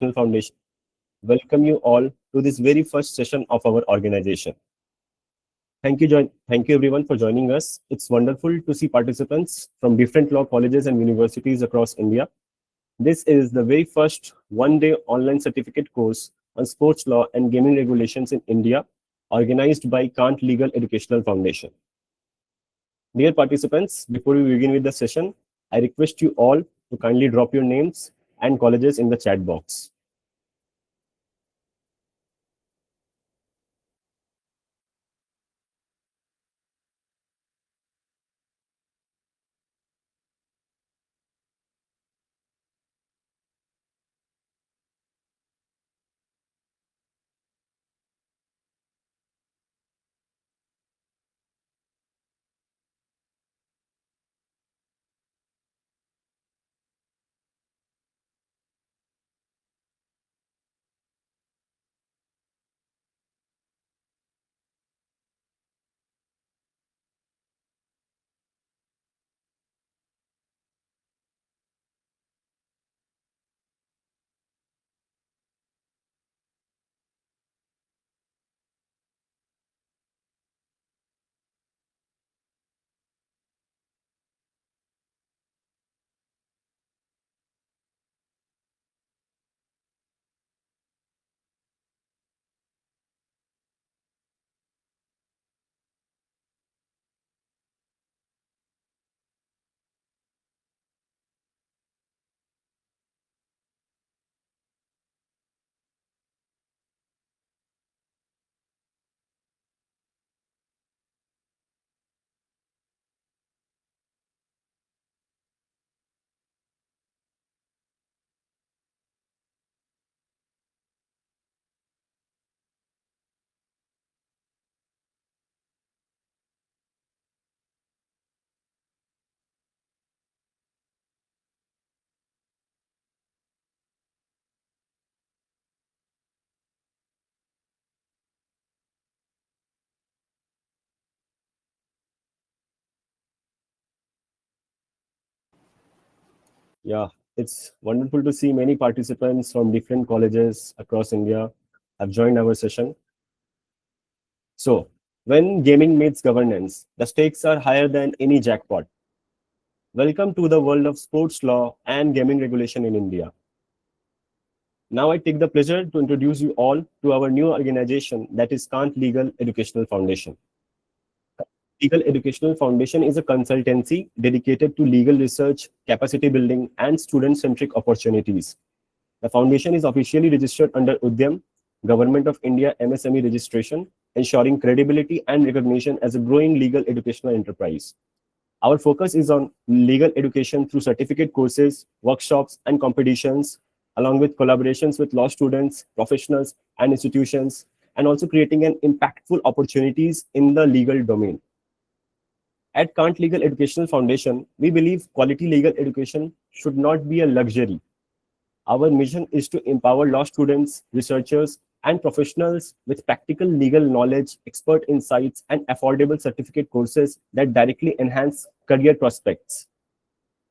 Foundation welcome you all to this very first session of our organization. Thank you everyone for joining us. It's wonderful to see participants from different law colleges and universities across India. This is the very first one-day online certificate course on sports law and gaming regulations in India, organized by Kant Legal Educational Foundation. Dear participants, before we begin with the session, I request you all to kindly drop your names and colleges in the chat box. Yeah, it's wonderful to see many participants from different colleges across India have joined our session. So, when gaming meets governance, the stakes are higher than any jackpot. Welcome to the world of sports law and gaming regulation in India. Now, I take the pleasure to introduce you all to our new organization, that is Kant Legal Educational Foundation. Legal Educational Foundation is a consultancy dedicated to legal research, capacity building, and student centric opportunities. The foundation is officially registered under Udyam, Government of India MSME registration, ensuring credibility and recognition as a growing legal educational enterprise. Our focus is on legal education through certificate courses, workshops, and competitions, along with collaborations with law students, professionals, and institutions, and also creating an impactful opportunities in the legal domain. At Kant Legal Educational Foundation, we believe quality legal education should not be a luxury. Our mission is to empower law students, researchers, and professionals with practical legal knowledge, expert insights, and affordable certificate courses that directly enhance career prospects.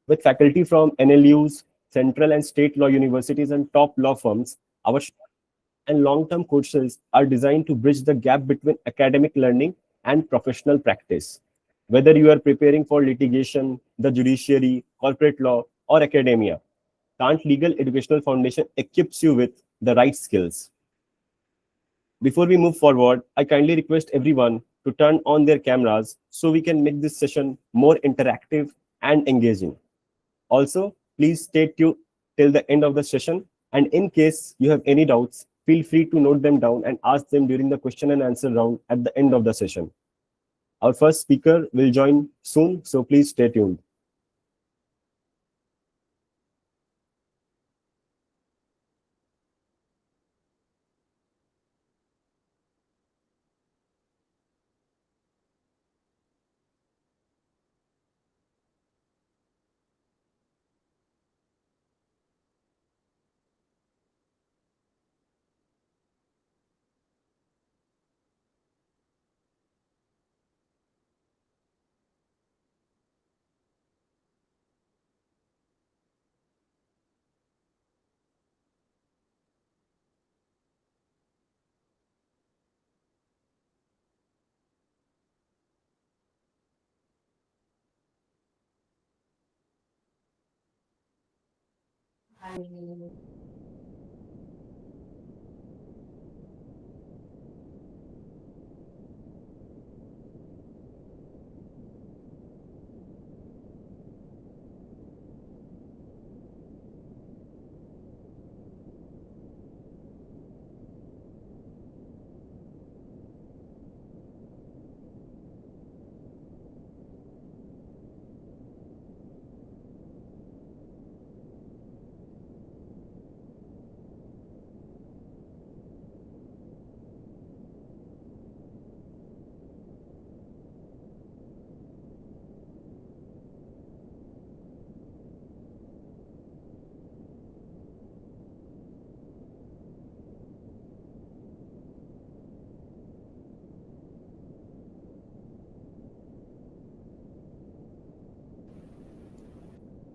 With faculty from NLUs, central and state law universities, and top law firms, our short and long term courses are designed to bridge the gap between academic learning and professional practice. Whether you are preparing for litigation, the judiciary, corporate law, or academia, Kant Legal Educational Foundation equips you with the right skills. Before we move forward, I kindly request everyone to turn on their cameras so we can make this session more interactive and engaging. Also, please stay tuned till the end of the session. And in case you have any doubts, feel free to note them down and ask them during the question and answer round at the end of the session. Our first speaker will join soon, so please stay tuned.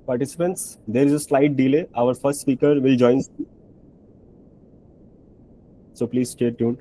Participants, there is a slight delay. Our first speaker will join, so please stay tuned.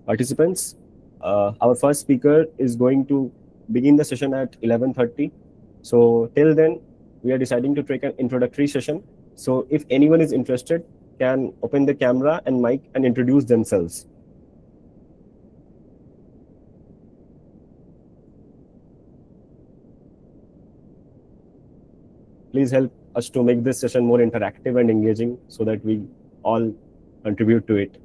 participants. Our first speaker is going to begin the session at 11:30. So till then, we are deciding to take an introductory session. So if anyone is interested, can open the camera and mic and introduce themselves. Please help us to make this session more interactive and engaging so that we all contribute to it.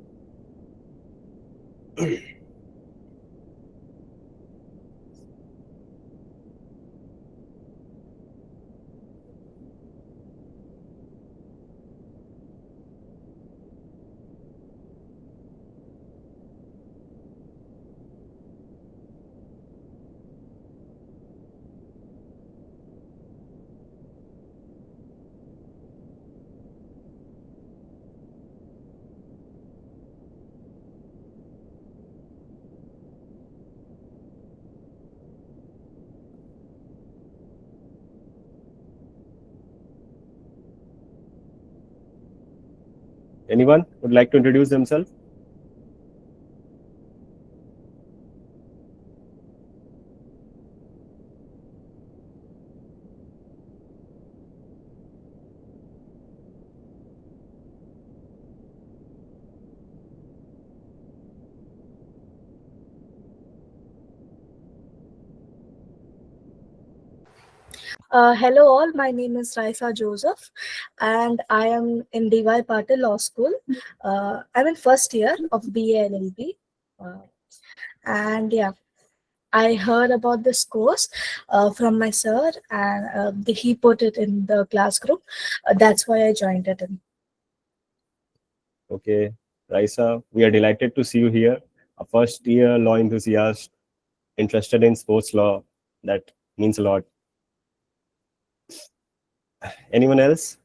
Anyone would like to introduce themselves? Hello all, my name is Raisa Joseph and I am in DY Patil Law School. I'm in first year of BA LLB. Uh, and yeah, I heard about this course from my sir and he put it in the class group. That's why I joined it in. Okay, Raisa, we are delighted to see you here. A first year law enthusiast interested in sports law. That means a lot. Anyone else?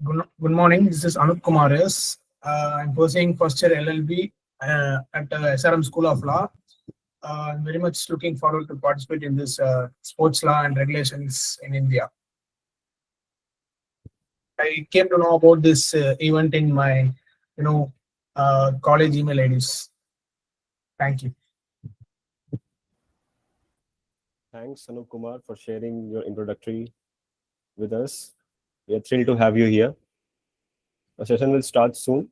Good morning. This is Anup Kumar S. I'm pursuing first year LLB at SRM School of Law. I'm very much looking forward to participate in this sports law and regulations in India. I came to know about this event in my, you know, college email IDs. Thank you. Thanks, Anup Kumar, for sharing your introductory with us. We are thrilled to have you here. The session will start soon.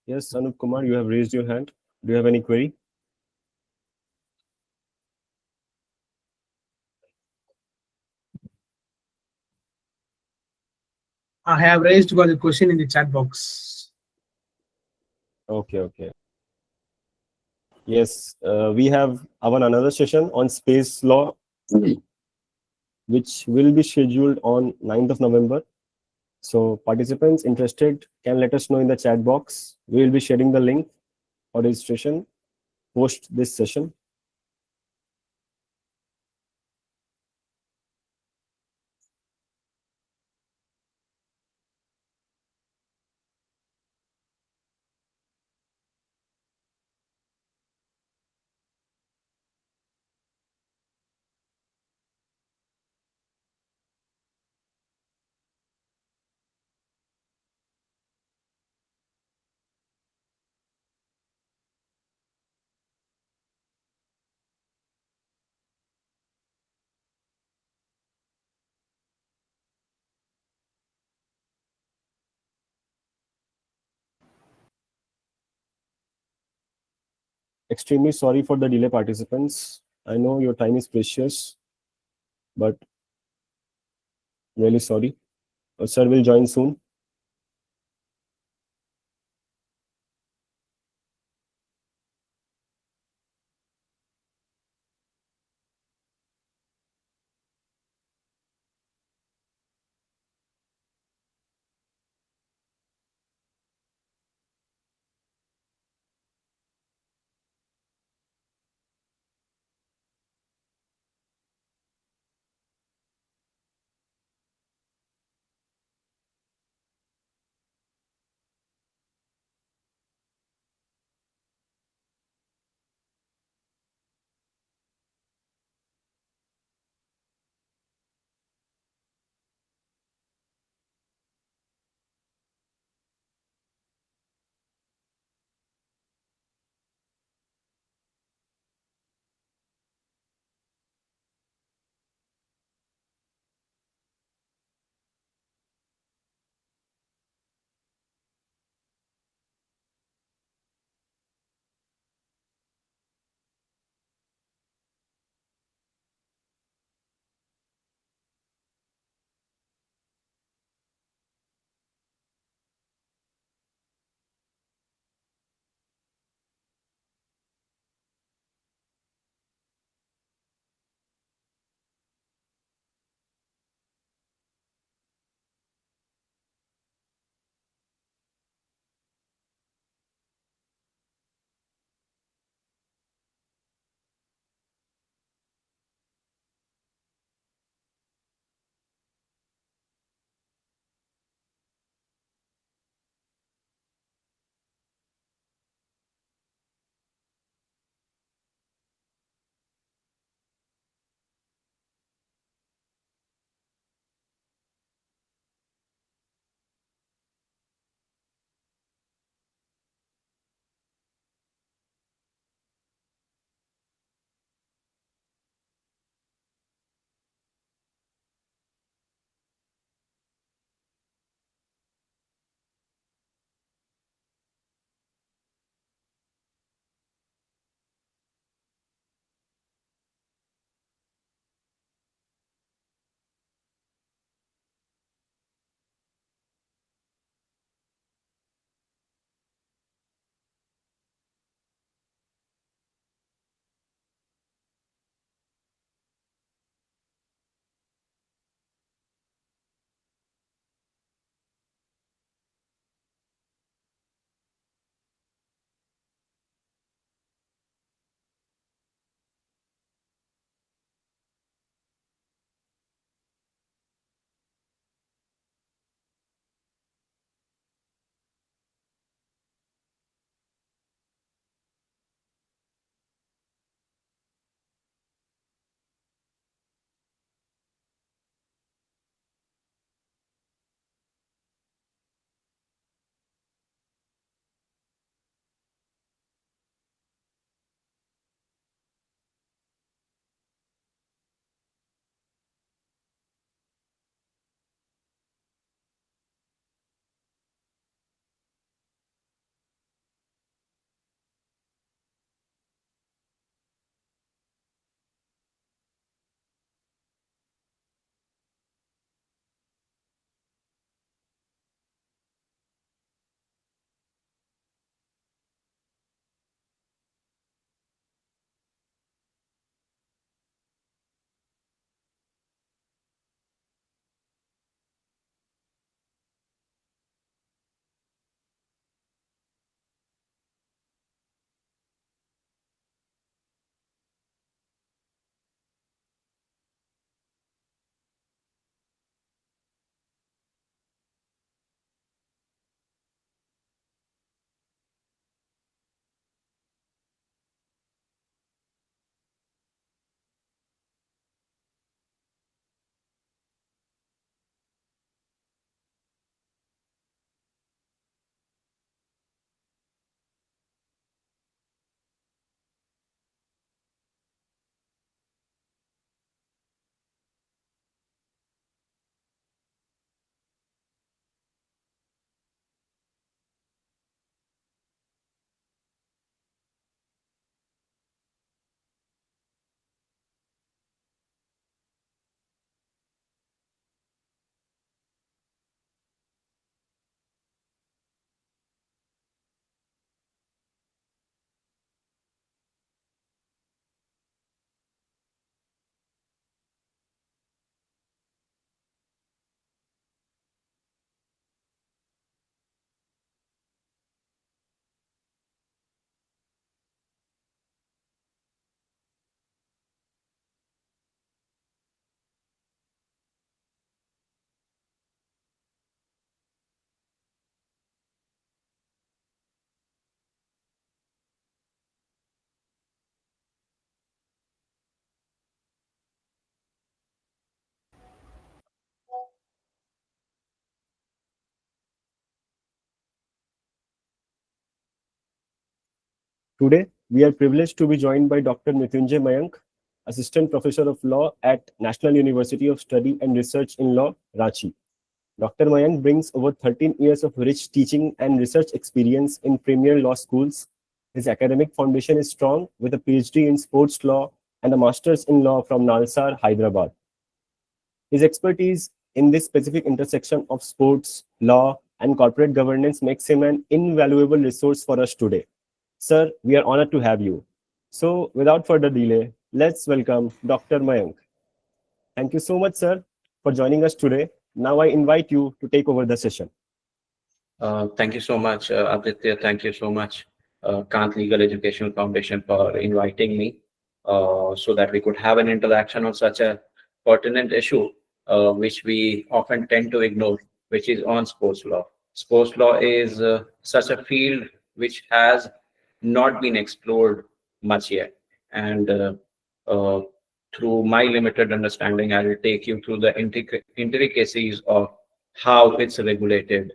Yes, Anup Kumar, you have raised your hand. Do you have any query? I have raised one question in the chat box. Okay, okay. Yes, we have our another session on space law, which will be scheduled on 9th of November. So participants interested can let us know in the chat box. We will be sharing the link for registration post this session. Extremely sorry for the delay, participants. I know your time is precious, but really sorry. Sir will join soon. Today, we are privileged to be joined by Dr. Mrityunjay Mayank, Assistant Professor of Law at National University of Study and Research in Law, Ranchi. Dr. Mayank brings over 13 years of rich teaching and research experience in premier law schools. His academic foundation is strong with a PhD in sports law and a master's in law from Nalsar, Hyderabad. His expertise in this specific intersection of sports, law, and corporate governance makes him an invaluable resource for us today. Sir, we are honored to have you. So, without further delay, let's welcome Dr. Mayank. Thank you so much, sir, for joining us today. Now, I invite you to take over the session. Thank you so much, Aditya. Thank you so much, Kant Legal Educational Foundation, for inviting me so that we could have an interaction on such a pertinent issue, which we often tend to ignore, which is on sports law. Sports law is such a field which has not been explored much yet. And uh, through my limited understanding, I will take you through the intricacies of how it's regulated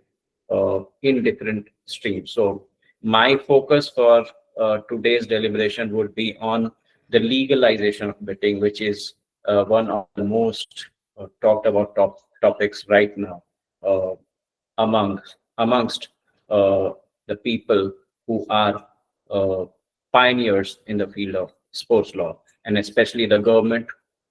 in different streams. So my focus for today's deliberation would be on the legalization of betting, which is one of the most talked about topics right now uh, amongst the people who are uh, pioneers in the field of sports law, and especially the government,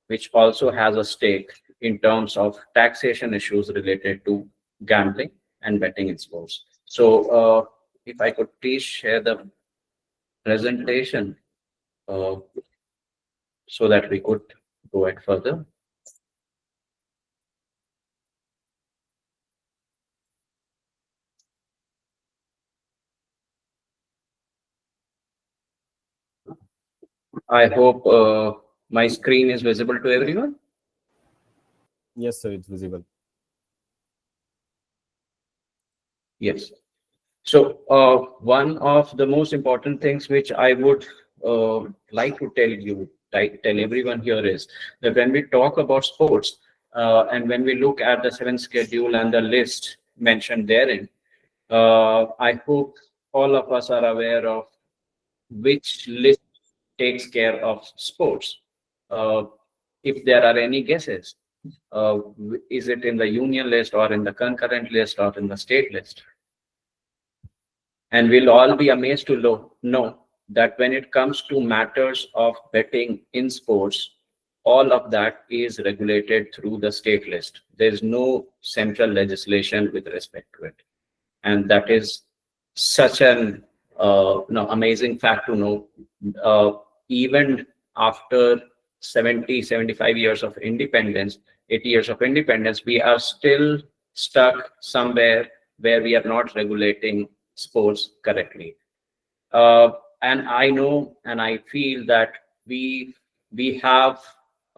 which also has a stake in terms of taxation issues related to gambling and betting in sports. So, if I could please share the presentation uh, so that we could go ahead further. I hope my screen is visible to everyone. Yes, sir, it's visible. Yes. So one of the most important things which I would like to tell everyone here is that when we talk about sports and when we look at the seventh schedule and the list mentioned therein, I hope all of us are aware of which list takes care of sports. Uh, if there are any guesses, is it in the union list or in the concurrent list or in the state list? And we'll all be amazed to know that when it comes to matters of betting in sports, all of that is regulated through the state list. There's no central legislation with respect to it. And that is such an amazing fact to know. Even after 70, 75 years of independence, 80 years of independence, we are still stuck somewhere where we are not regulating sports correctly. And I know and I feel that we have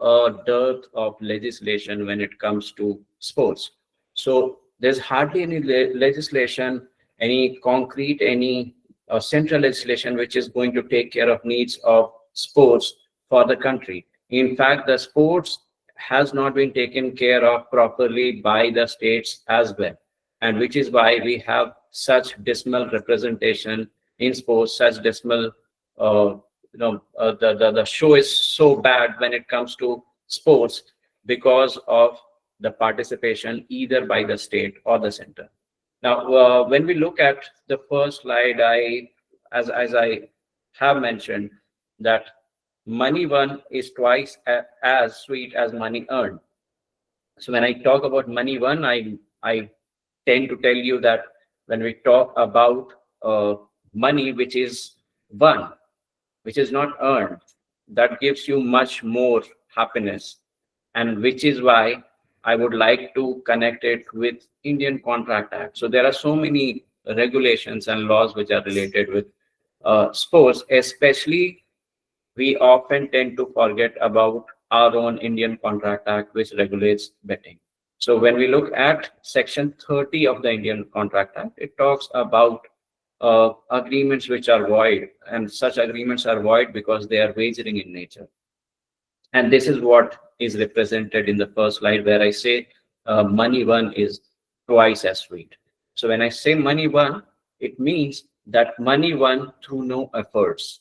a dearth of legislation when it comes to sports. So there's hardly any legislation, any concrete, any central legislation which is going to take care of needs of sports for the country. In fact, the sports has not been taken care of properly by the states as well, and which is why we have such dismal representation in sports, such dismal, the show is so bad when it comes to sports because of the participation either by the state or the center. Now, when we look at the first slide, as I have mentioned, that money won is twice as sweet as money earned. So when I talk about money won, I tend to tell you that when we talk about money which is won, which is not earned, that gives you much more happiness, and which is why I would like to connect it with Indian Contract Act. So there are so many regulations and laws which are related with sports, especially we often tend to forget about our own Indian Contract Act, which regulates betting. So when we look at Section 30 of the Indian Contract Act, it talks about agreements which are void, and such agreements are void because they are wagering in nature. And this is what is represented in the first slide, where I say money won is twice as sweet. So when I say money won, it means that money won through no efforts.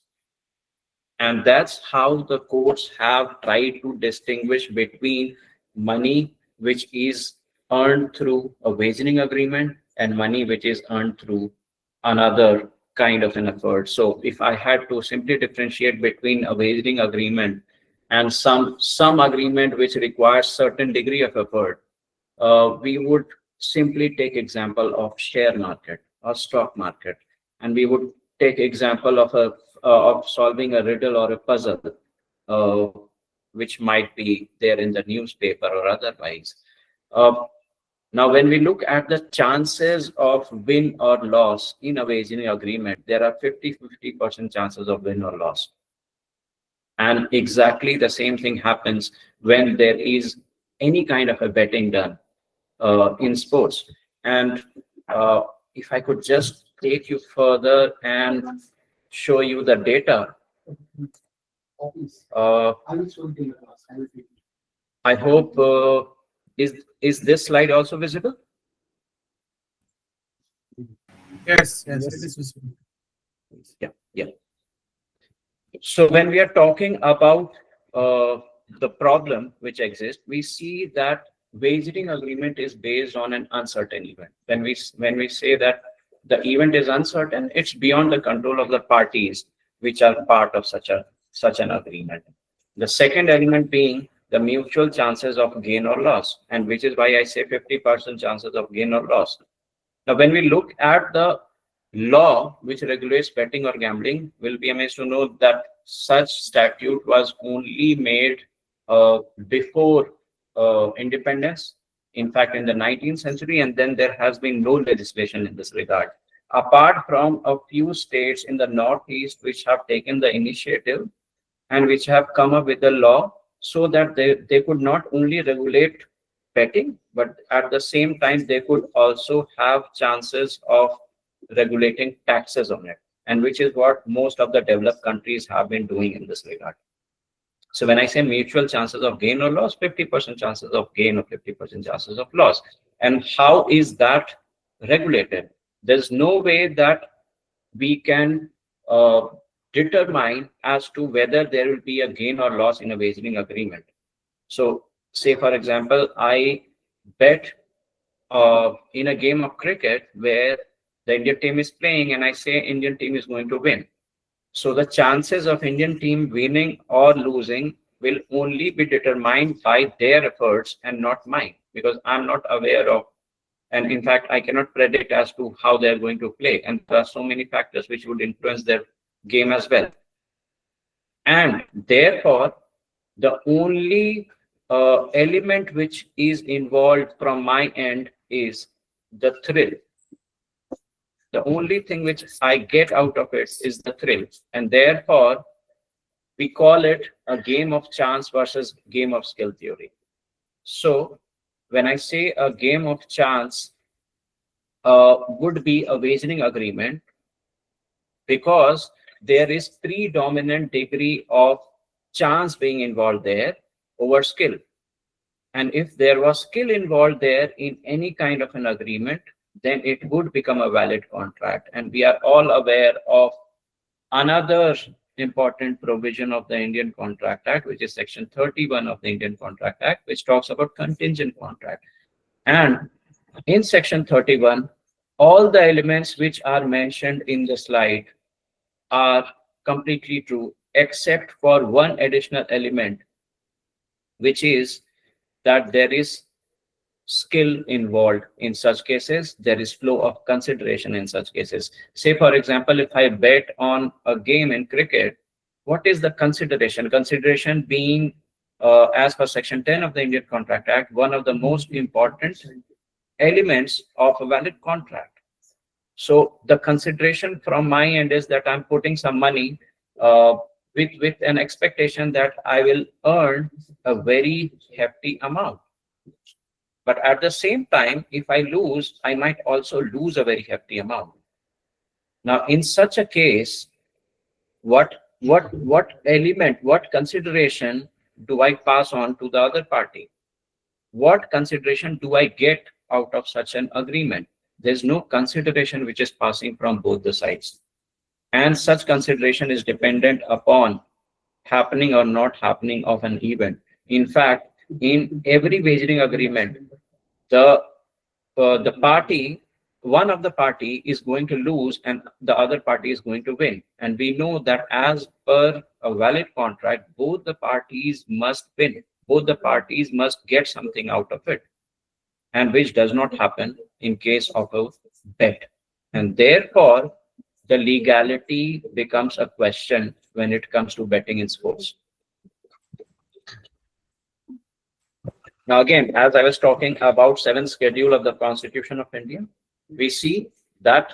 And that's how the courts have tried to distinguish between money which is earned through a wagering agreement and money which is earned through another kind of an effort. So if I had to simply differentiate between a wagering agreement and some agreement which requires certain degree of effort, we would simply take example of share market or stock market, and we would take example of a of solving a riddle or a puzzle, uh, which might be there in the newspaper or otherwise. Uh, Now, when we look at the chances of win or loss in a wagering agreement, there are 50-50% chances of win or loss. And exactly the same thing happens when there is any kind of a betting done in sports. And if I could just take you further and show you the data, uh, I hope is this slide also visible? Yes, Yes. it is visible. Yeah. So when we are talking about the problem which exists, we see that wagering agreement is based on an uncertain event. When we say that the event is uncertain, it's beyond the control of the parties which are part of such an agreement. The second element being the mutual chances of gain or loss, and which is why I say 50% chances of gain or loss. Now, when we look at the law which regulates betting or gambling, we'll be amazed to know that such statute was only made before independence. In fact, in the 19th century, and then there has been no legislation in this regard, apart from a few states in the Northeast which have taken the initiative and which have come up with a law so that they could not only regulate betting, but at the same time, they could also have chances of regulating taxes on it, and which is what most of the developed countries have been doing in this regard. So when I say mutual chances of gain or loss, 50% chances of gain or 50% chances of loss. And how is that regulated? There's no way that we can determine as to whether there will be a gain or loss in a wagering agreement. So say, for example, I bet in a game of cricket where the Indian team is playing and I say Indian team is going to win. So the chances of Indian team winning or losing will only be determined by their efforts and not mine, because I'm not aware of, and in fact, I cannot predict as to how they're going to play. And there are so many factors which would influence their game as well. And therefore, the only element which is involved from my end is the thrill. The only thing which I get out of it is the thrill. And therefore, we call it a game of chance versus game of skill theory. So when I say a game of chance would be a wagering agreement, because there is predominant degree of chance being involved there over skill. And if there was skill involved there in any kind of an agreement, then it would become a valid contract. And we are all aware of another important provision of the Indian Contract Act, which is Section 31 of the Indian Contract Act, which talks about contingent contract. And in Section 31, all the elements which are mentioned in the slide are completely true, except for one additional element, which is that there is skill involved in such cases. There is flow of consideration in such cases. Say, for example, if I bet on a game in cricket, what is the consideration? Consideration being, as per Section 10 of the Indian Contract Act, one of the most important elements of a valid contract. So the consideration from my end is that I'm putting some money with an expectation that I will earn a very hefty amount. But at the same time, if I lose, I might also lose a very hefty amount. Now, in such a case, what element, what consideration do I pass on to the other party? What consideration do I get out of such an agreement? There's no consideration which is passing from both the sides. And such consideration is dependent upon happening or not happening of an event. In fact, in every wagering agreement, the party, one of the party is going to lose and the other party is going to win. And we know that as per a valid contract, both the parties must win. Both the parties must get something out of it, and which does not happen in case of a bet. And therefore, the legality becomes a question when it comes to betting in sports. Now, again, as I was talking about 7th schedule of the Constitution of India, we see that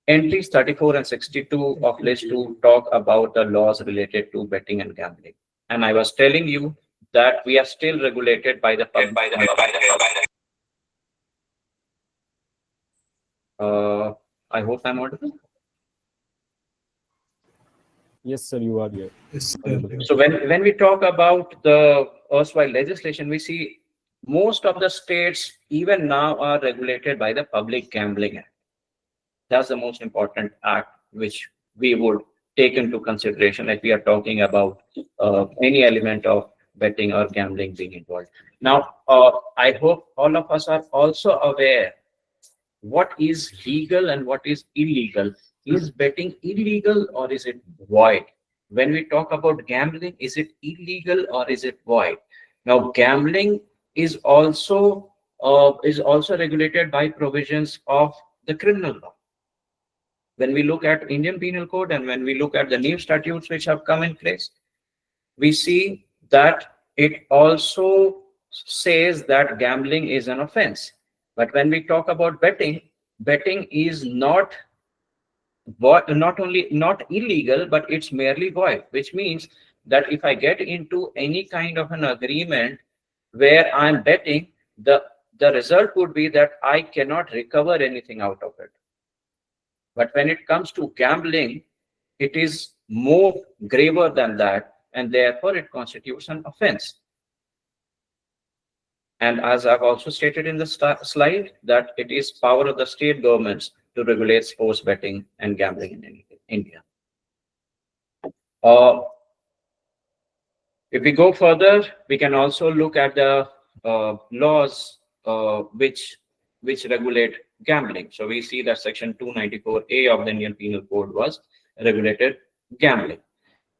entries 34 and 62 of list 2 talk about the laws related to betting and gambling. And I was telling you that we are still regulated by the I hope I'm audible. Yes, sir, you are here. Yes, So when we talk about the erstwhile legislation, we see most of the states even now are regulated by the Public Gambling Act. That's the most important act which we would take into consideration if we are talking about any element of betting or gambling being involved. Now, I hope all of us are also aware what is legal and what is illegal. Is betting illegal or is it void? When we talk about gambling, is it illegal or is it void? Now, gambling is also regulated by provisions of the criminal law. When we look at Indian Penal Code and when we look at the new statutes which have come in place, we see that it also says that gambling is an offense. But when we talk about betting, betting is not only not illegal, but it's merely void, which means that if I get into any kind of an agreement where I'm betting, the result would be that I cannot recover anything out of it. But when it comes to gambling, it is more graver than that, and therefore it constitutes an offense. And as I've also stated in the slide, that it is power of the state governments to regulate sports betting and gambling in India. If we go further, we can also look at the laws which regulate gambling. So we see that section 294A of the Indian Penal Code was regulated gambling.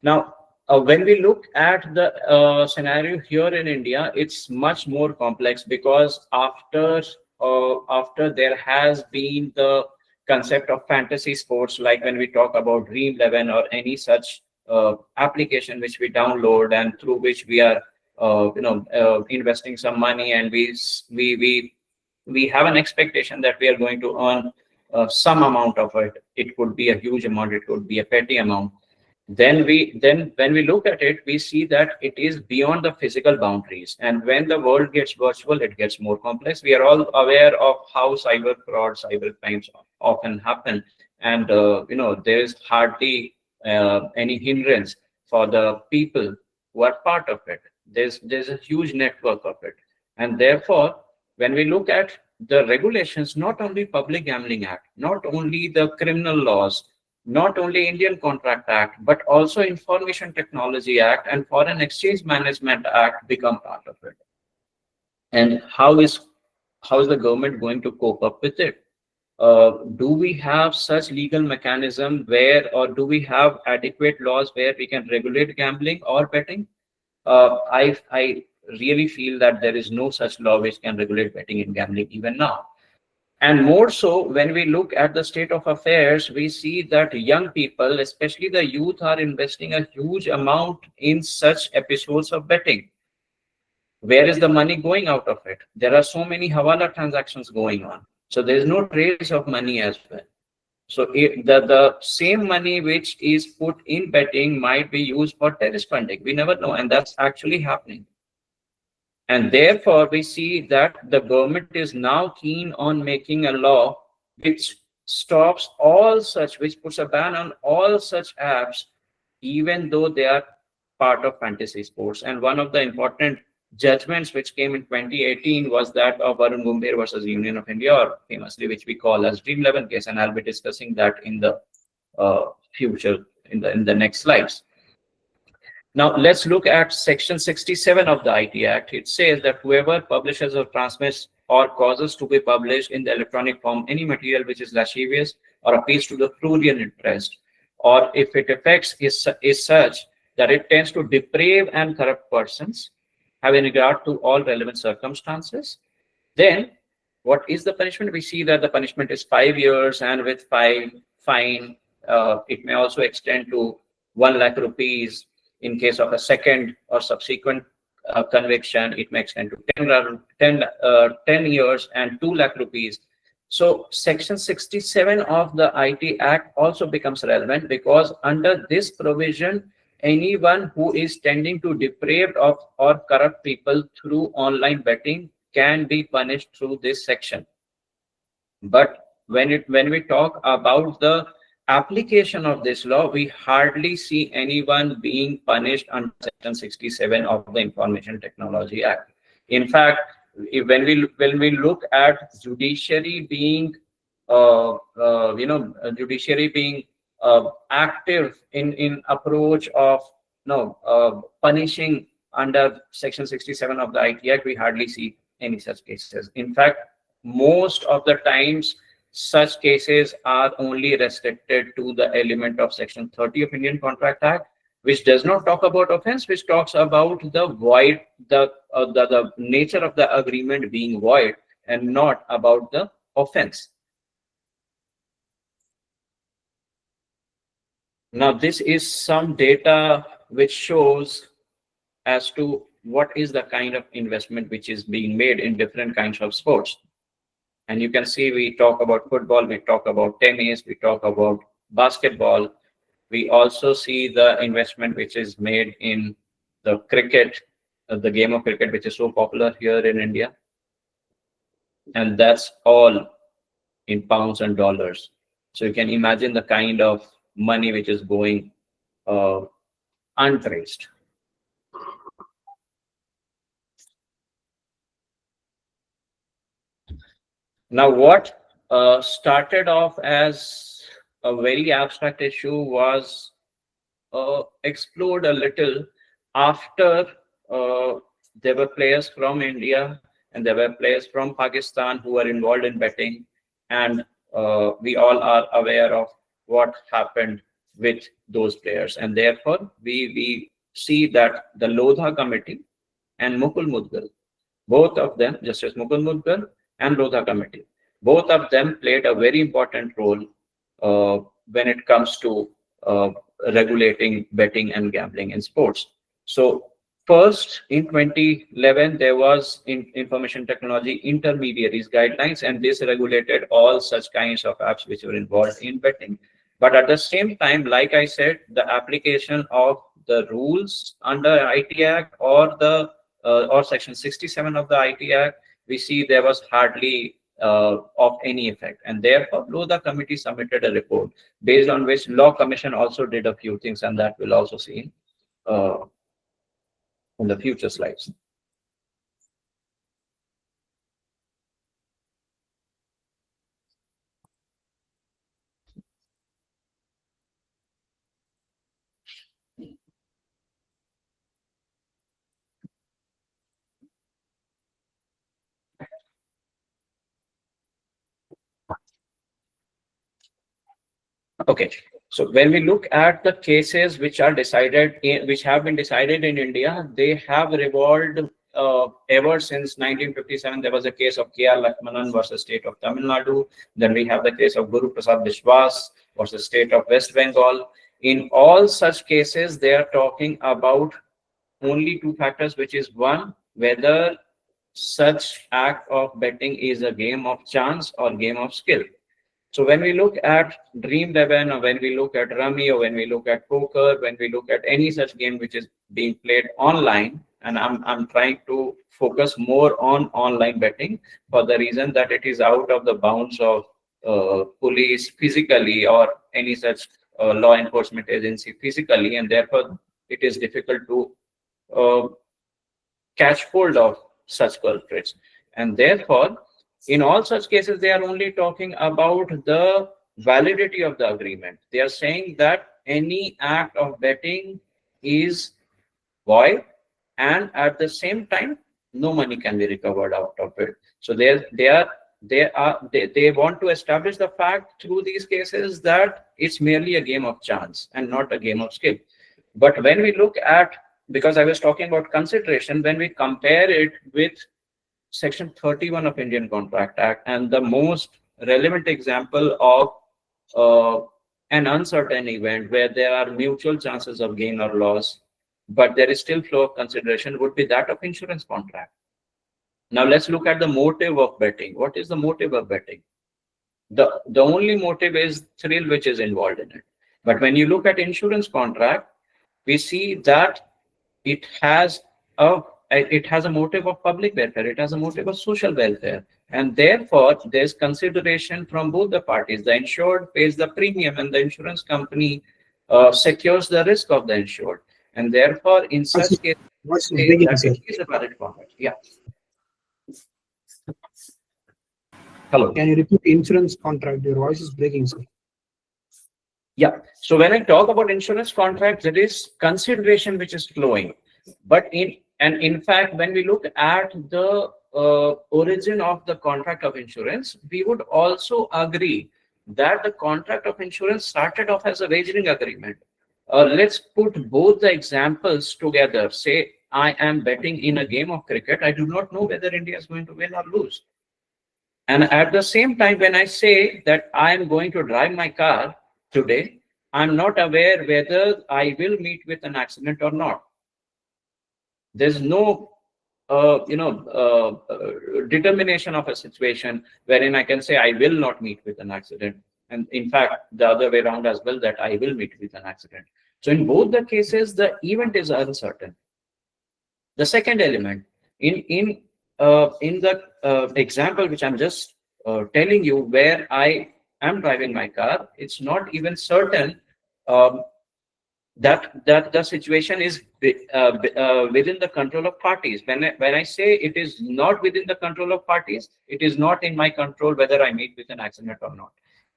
Now, when we look at the scenario here in India, it's much more complex because after there has been the concept of fantasy sports, like when we talk about Dream 11 or any such application which we download and through which we are investing some money, and we have an expectation that we are going to earn some amount of it. It could be a huge amount, it could be a petty amount. Then when we look at it, we see that it is beyond the physical boundaries. And when the world gets virtual, it gets more complex. We are all aware of how cyber fraud, cyber crimes often happen. And, there is hardly any hindrance for the people who are part of it. There's a huge network of it. And therefore, when we look at the regulations, not only Public Gambling Act, not only the criminal laws, not only Indian Contract Act, but also Information Technology Act and Foreign Exchange Management Act become part of it. And how is the government going to cope up with it? Do we have such legal mechanism or do we have adequate laws where we can regulate gambling or betting? I really feel that there is no such law which can regulate betting and gambling even now. And more so, when we look at the state of affairs, we see that young people, especially the youth, are investing a huge amount in such episodes of betting. Where is the money going out of it? There are so many hawala transactions going on. So there's no trace of money as well. So the same money which is put in betting might be used for terrorist funding. We never know, and that's actually happening. And therefore, we see that the government is now keen on making a law which stops all such, which puts a ban on all such apps, even though they are part of fantasy sports. And one of the important judgments which came in 2018 was that of Varun Gumbir versus Union of India, or famously which we call as Dream 11 case, and I'll be discussing that in the future in the next slides. Now let's look at section 67 of the IT Act. It says that whoever publishes or transmits or causes to be published in the electronic form any material which is lascivious or appeals to the prurient interest, or if its effects is such that it tends to deprave and corrupt persons, having regard to all relevant circumstances, then what is the punishment? We see that the punishment is 5 years, and with fine, it may also extend to 1 lakh rupees. In case of a second or subsequent conviction, it may extend to 10 years and 2 lakh rupees. So section 67 of the IT Act also becomes relevant, because under this provision, anyone who is tending to deprave of or corrupt people through online betting can be punished through this section. But when we talk about the application of this law, we hardly see anyone being punished under section 67 of the Information Technology Act. In fact, when we look at judiciary being judiciary being active in approach of punishing under section 67 of the IT Act, we hardly see any such cases. In fact, most of the times such cases are only restricted to the element of section 30 of Indian Contract Act, which does not talk about offense, which talks about the void, the nature of the agreement being void, and not about the offense. Now, this is some data which shows as to what is the kind of investment which is being made in different kinds of sports. And you can see we talk about football, we talk about tennis, we talk about basketball. We also see the investment which is made in the cricket, the game of cricket, which is so popular here in India. And that's all in pounds and dollars. So you can imagine the kind of money which is going untraced. Now, what started off as a very abstract issue was explored a little after there were players from India and there were players from Pakistan who were involved in betting, and we all are aware of what happened with those players. And therefore, we see that the Lodha committee and Mukul Mudgal, both of them, Justice Mukul Mudgal and Lodha committee, both of them played a very important role when it comes to regulating betting and gambling in sports. So first, in 2011, there was information technology intermediaries guidelines, and this regulated all such kinds of apps which were involved in betting. But at the same time, like I said, the application of the rules under IT Act or the or section 67 of the IT Act, we see there was hardly of any effect. And therefore, Lodha committee submitted a report based on which Law Commission also did a few things, and that we'll also see in the future slides. Okay, so when we look at the cases which are decided which have been decided in India, they have revolved ever since 1957. There was a case of K.R. Lakshmanan versus State of Tamil Nadu. Then we have the case of Guru Prasad Biswas versus State of West Bengal. In all such cases, they are talking about only two factors, which is one, whether such act of betting is a game of chance or game of skill. So when we look at Dream 11, or when we look at Rummy, or when we look at poker, when we look at any such game which is being played online, and I'm trying to focus more on online betting for the reason that it is out of the bounds of police physically or any such law enforcement agency physically, and therefore it is difficult to catch hold of such culprits. And therefore, in all such cases, they are only talking about the validity of the agreement. They are saying that any act of betting is void, and at the same time, no money can be recovered out of it. So they want to establish the fact through these cases that it's merely a game of chance and not a game of skill. But when we look at, because I was talking about consideration, when we compare it with Section 31 of Indian Contract Act, and the most relevant example of an uncertain event where there are mutual chances of gain or loss, but there is still flow of consideration, would be that of insurance contract. Now let's look at the motive of betting. What is the motive of betting? The only motive is thrill which is involved in it. But when you look at insurance contract, we see that it has a motive of public welfare, it has a motive of social welfare, and therefore there's consideration from both the parties. The insured pays the premium and the insurance company secures the risk of the insured, and therefore in such case it is a valid contract. Yeah. Hello. Can you repeat insurance contract? Your voice is breaking, sir. Yeah. So when I talk about insurance contracts, it is consideration which is flowing. But in fact, when we look at the origin of the contract of insurance, we would also agree that the contract of insurance started off as a wagering agreement. Let's put both the examples together. Say, I am betting in a game of cricket. I do not know whether India is going to win or lose. And at the same time, when I say that I am going to drive my car today, I'm not aware whether I will meet with an accident or not. There's no determination of a situation wherein I can say I will not meet with an accident, and in fact the other way around as well, that I will meet with an accident. So in both the cases the event is uncertain. The second element in the example which I'm just telling you, where I am driving my car, it's not even certain that the situation is within the control of parties. When I say it is not within the control of parties, it is not in my control whether I meet with an accident or not.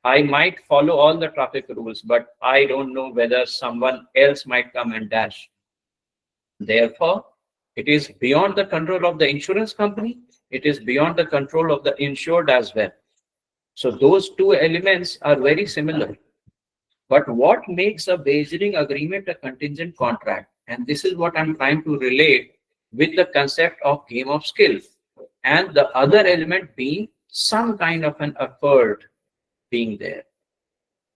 I might follow all the traffic rules, but I don't know whether someone else might come and dash. Therefore, it is beyond the control of the insurance company. It is beyond the control of the insured as well. So those two elements are very similar. But what makes a wagering agreement a contingent contract? And this is what I'm trying to relate with the concept of game of skill. And the other element being some kind of an effort being there.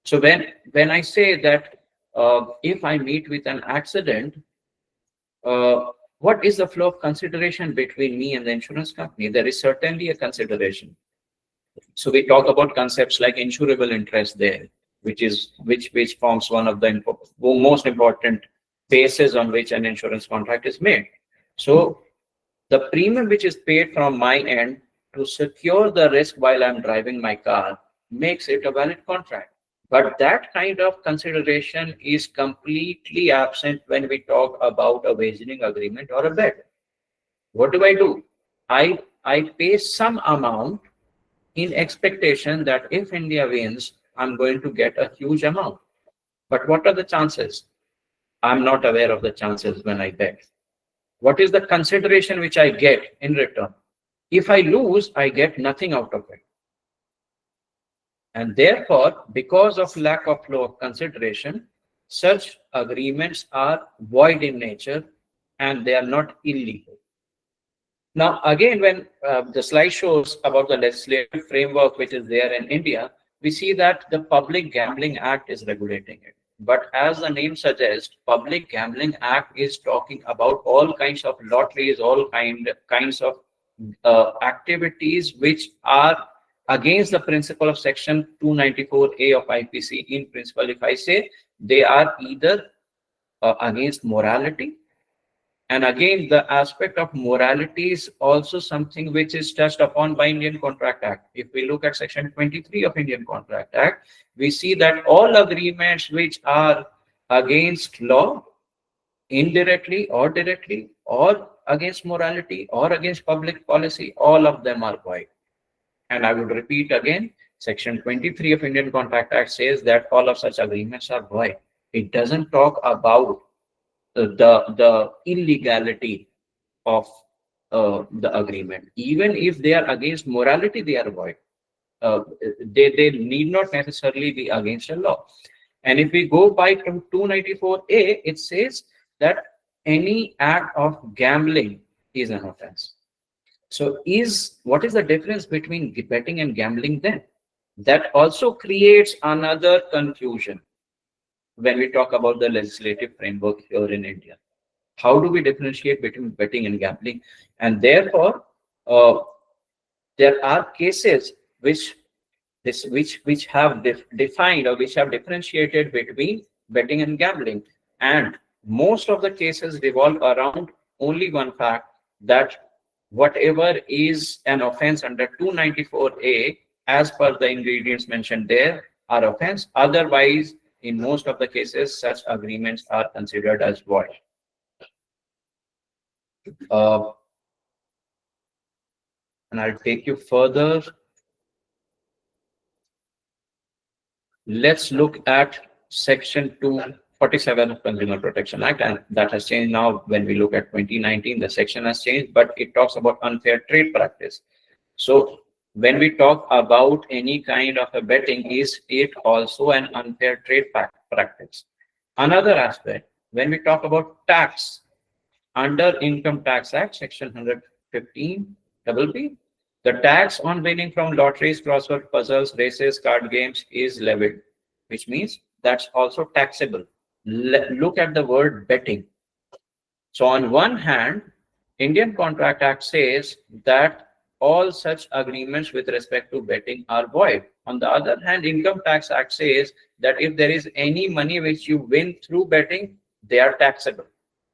So when I say that if I meet with an accident, what is the flow of consideration between me and the insurance company? There is certainly a consideration. So we talk about concepts like insurable interest there, which forms one of the most important bases on which an insurance contract is made. So the premium which is paid from my end to secure the risk while I'm driving my car makes it a valid contract. But that kind of consideration is completely absent when we talk about a wagering agreement or a bet. What do? I pay some amount in expectation that if India wins, I'm going to get a huge amount. But what are the chances? I'm not aware of the chances when I bet. What is the consideration which I get in return? If I lose, I get nothing out of it. And therefore, because of lack of flow of consideration, such agreements are void in nature and they are not illegal. Now, again, when the slide shows about the legislative framework which is there in India, we see that the Public Gambling Act is regulating it. But as the name suggests, Public Gambling Act is talking about all kinds of lotteries, all kinds of activities which are against the principle of Section 294A of IPC. In principle, if I say they are either against morality, and again, the aspect of morality is also something which is touched upon by Indian Contract Act. If we look at Section 23 of Indian Contract Act, we see that all agreements which are against law, indirectly or directly, or against morality or against public policy, all of them are void. And I would repeat again, Section 23 of Indian Contract Act says that all of such agreements are void. It doesn't talk about the illegality of the agreement. Even if they are against morality, they are void. They need not necessarily be against a law. And if we go by to 294A, it says that any act of gambling is an offense. So what is the difference between betting and gambling then? That also creates another confusion when we talk about the legislative framework here in India. How do we differentiate between betting and gambling? And therefore, there are cases which have defined or which have differentiated between betting and gambling, and most of the cases revolve around only one fact, that whatever is an offense under 294A, as per the ingredients mentioned there, are offense. Otherwise, in most of the cases, such agreements are considered as void. And I'll take you further. Let's look at Section 247 of Consumer Protection Act, and that has changed now. When we look at 2019, the section has changed, but it talks about unfair trade practice. So when we talk about any kind of a betting, is it also an unfair trade practice? Another aspect, when we talk about tax, under Income Tax Act, Section 115 BB, the tax on winning from lotteries, crossword puzzles, races, card games is levied, which means that's also taxable. Look at the word betting. So on one hand, Indian Contract Act says that all such agreements with respect to betting are void. On the other hand, Income Tax Act says that if there is any money which you win through betting, they are taxable.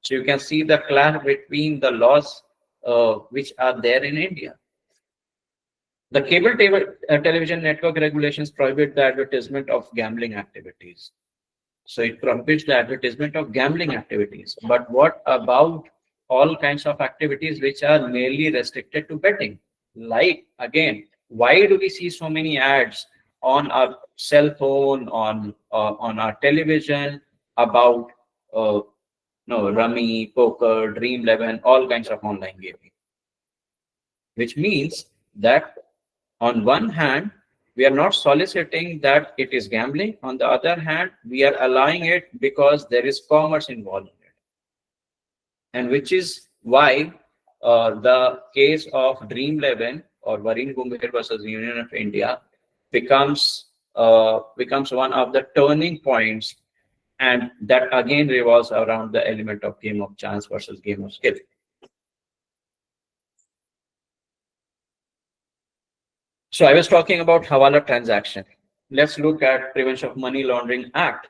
So you can see the clash between the laws which are there in India. The cable television network regulations prohibit the advertisement of gambling activities. So it prohibits the advertisement of gambling activities. But what about all kinds of activities which are merely restricted to betting? Like, again, why do we see so many ads on our cell phone, on our television about rummy, poker, Dream 11, all kinds of online gaming? Which means that on one hand, we are not soliciting that it is gambling. On the other hand, we are allowing it because there is commerce involved in it. And which is why the case of Dream 11 or Varun Gumber versus Union of India becomes one of the turning points, and that again revolves around the element of game of chance versus game of skill. So I was talking about Hawala transaction. Let's look at Prevention of Money Laundering Act.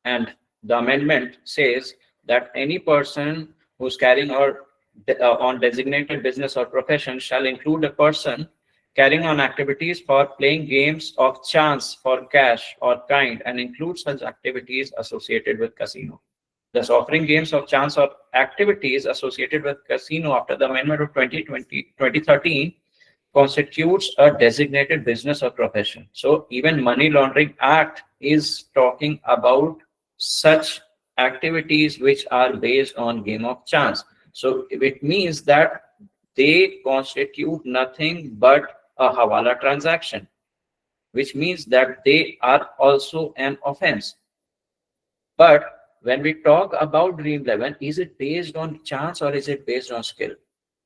And the amendment says that any person who's carrying on designated business or profession shall include a person carrying on activities for playing games of chance for cash or kind, and include such activities associated with casino. Thus, offering games of chance or activities associated with casino after the amendment of 2013 constitutes a designated business or profession. So even Money Laundering Act is talking about such activities which are based on game of chance. So it means that they constitute nothing but a Hawala transaction, which means that they are also an offense. But when we talk about Dream 11, is it based on chance or is it based on skill?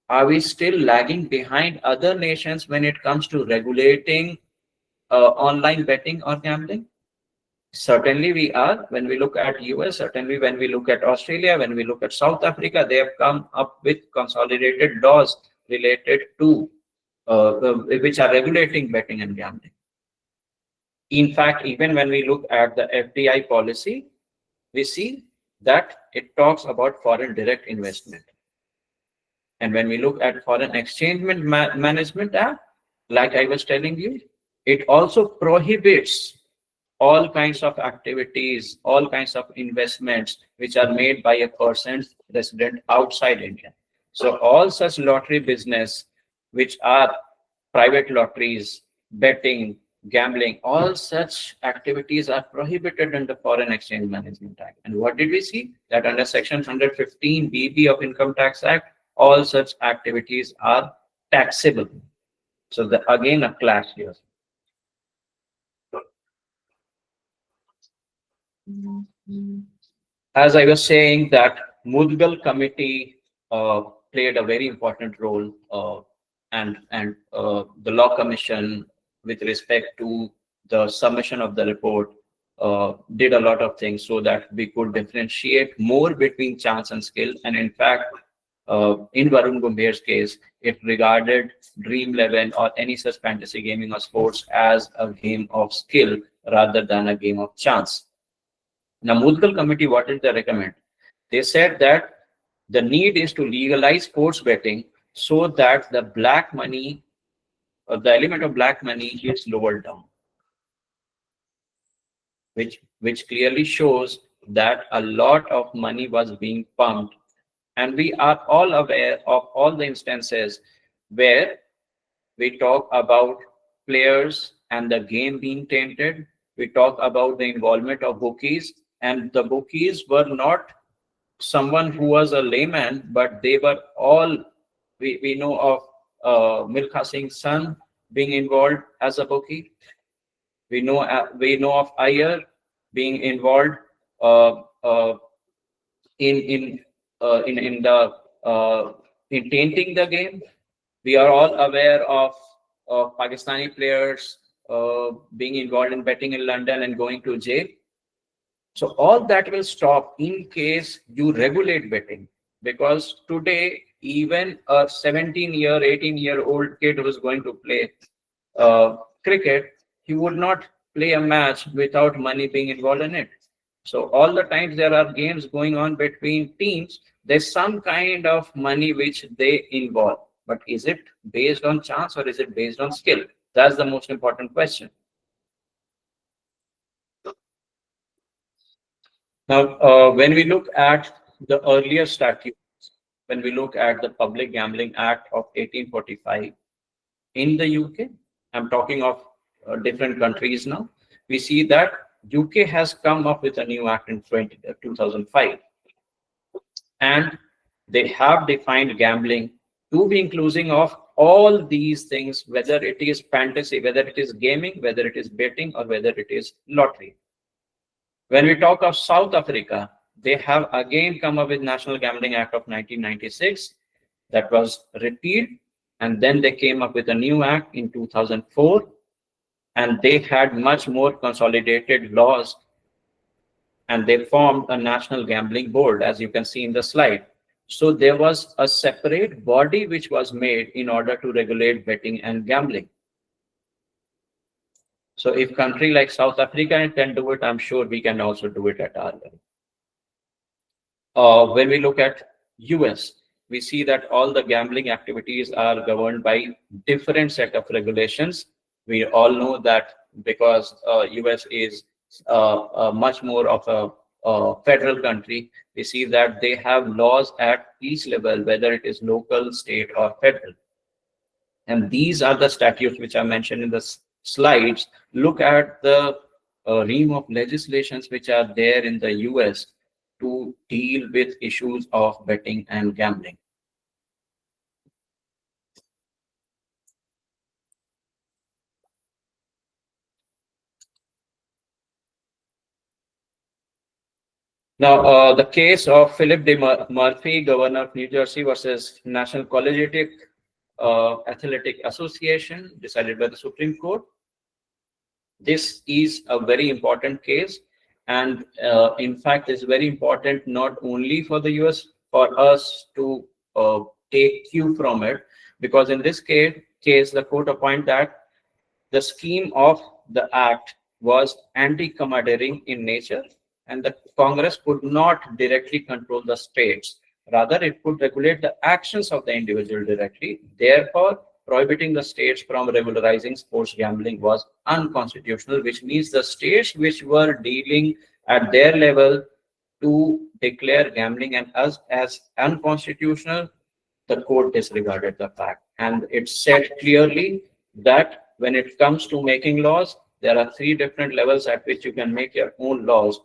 Are we still lagging behind other nations when it comes to regulating online betting or gambling? Certainly we are. When we look at US, certainly when we look at Australia, when we look at South Africa, they have come up with consolidated laws related to which are regulating betting and gambling. In fact, even when we look at the FDI policy, we see that it talks about foreign direct investment. And when we look at Foreign Exchange Management Act, like I was telling you, it also prohibits all kinds of activities, all kinds of investments which are made by a person resident outside India. So all such lottery business, which are private lotteries, betting, gambling, all such activities are prohibited under Foreign Exchange Management Act. And what did we see? That under Section 115 BB of Income Tax Act, all such activities are taxable. So again, a clash here. As I was saying, that Mudgal committee played a very important role, and the law commission, with respect to the submission of the report, did a lot of things so that we could differentiate more between chance and skill. And in fact, in Varun Gambhir's case, it regarded Dream 11 or any such fantasy gaming or sports as a game of skill rather than a game of chance. Now, Mudgal committee, what did they recommend? They said that the need is to legalize sports betting so that the black money, or the element of black money, is lowered down, which clearly shows that a lot of money was being pumped. And we are all aware of all the instances where we talk about players and the game being tainted. We talk about the involvement of bookies, and the bookies were not someone who was a layman, but they were all, we know of Milkha Singh's son being involved as a bookie. We know of Iyer being involved in tainting the game. We are all aware of Pakistani players being involved in betting in London and going to jail. So all that will stop in case you regulate betting, because today even a 17-year, 18-year-old kid who is going to play cricket, he would not play a match without money being involved in it. So all the times there are games going on between teams, there's some kind of money which they involve. But is it based on chance or is it based on skill? That's the most important question. Now, when we look at the earlier statutes, when we look at the Public Gambling Act of 1845 in the UK, I'm talking of different countries now, we see that UK has come up with a new act in 2005. And they have defined gambling to be inclusive of all these things, whether it is fantasy, whether it is gaming, whether it is betting, or whether it is lottery. When we talk of South Africa, they have again come up with National Gambling Act of 1996 that was repealed, and then they came up with a new act in 2004, and they had much more consolidated laws, and they formed a national gambling board, as you can see in the slide. So there was a separate body which was made in order to regulate betting and gambling. So if country like South Africa can do it, I'm sure we can also do it at our level. When we look at US, we see that all the gambling activities are governed by different set of regulations. We all know that because US is much more of a federal country, we see that they have laws at each level, whether it is local, state, or federal. And these are the statutes which are mentioned in the slides. Look at the realm of legislations which are there in the US to deal with issues of betting and gambling. Now, the case of Philip D. Murphy, Governor of New Jersey versus National Collegiate Athletic Association, decided by the Supreme Court. This is a very important case, and in fact, it's very important not only for the US, for us to take cue from it, because in this case, the court appointed that the scheme of the act was anti-commandeering in nature, and the Congress could not directly control the states. Rather, it could regulate the actions of the individual directly. Therefore, prohibiting the states from regularizing sports gambling was unconstitutional, which means the states which were dealing at their level to declare gambling and as unconstitutional, the court disregarded the fact. And it said clearly that when it comes to making laws, there are three different levels at which you can make your own laws.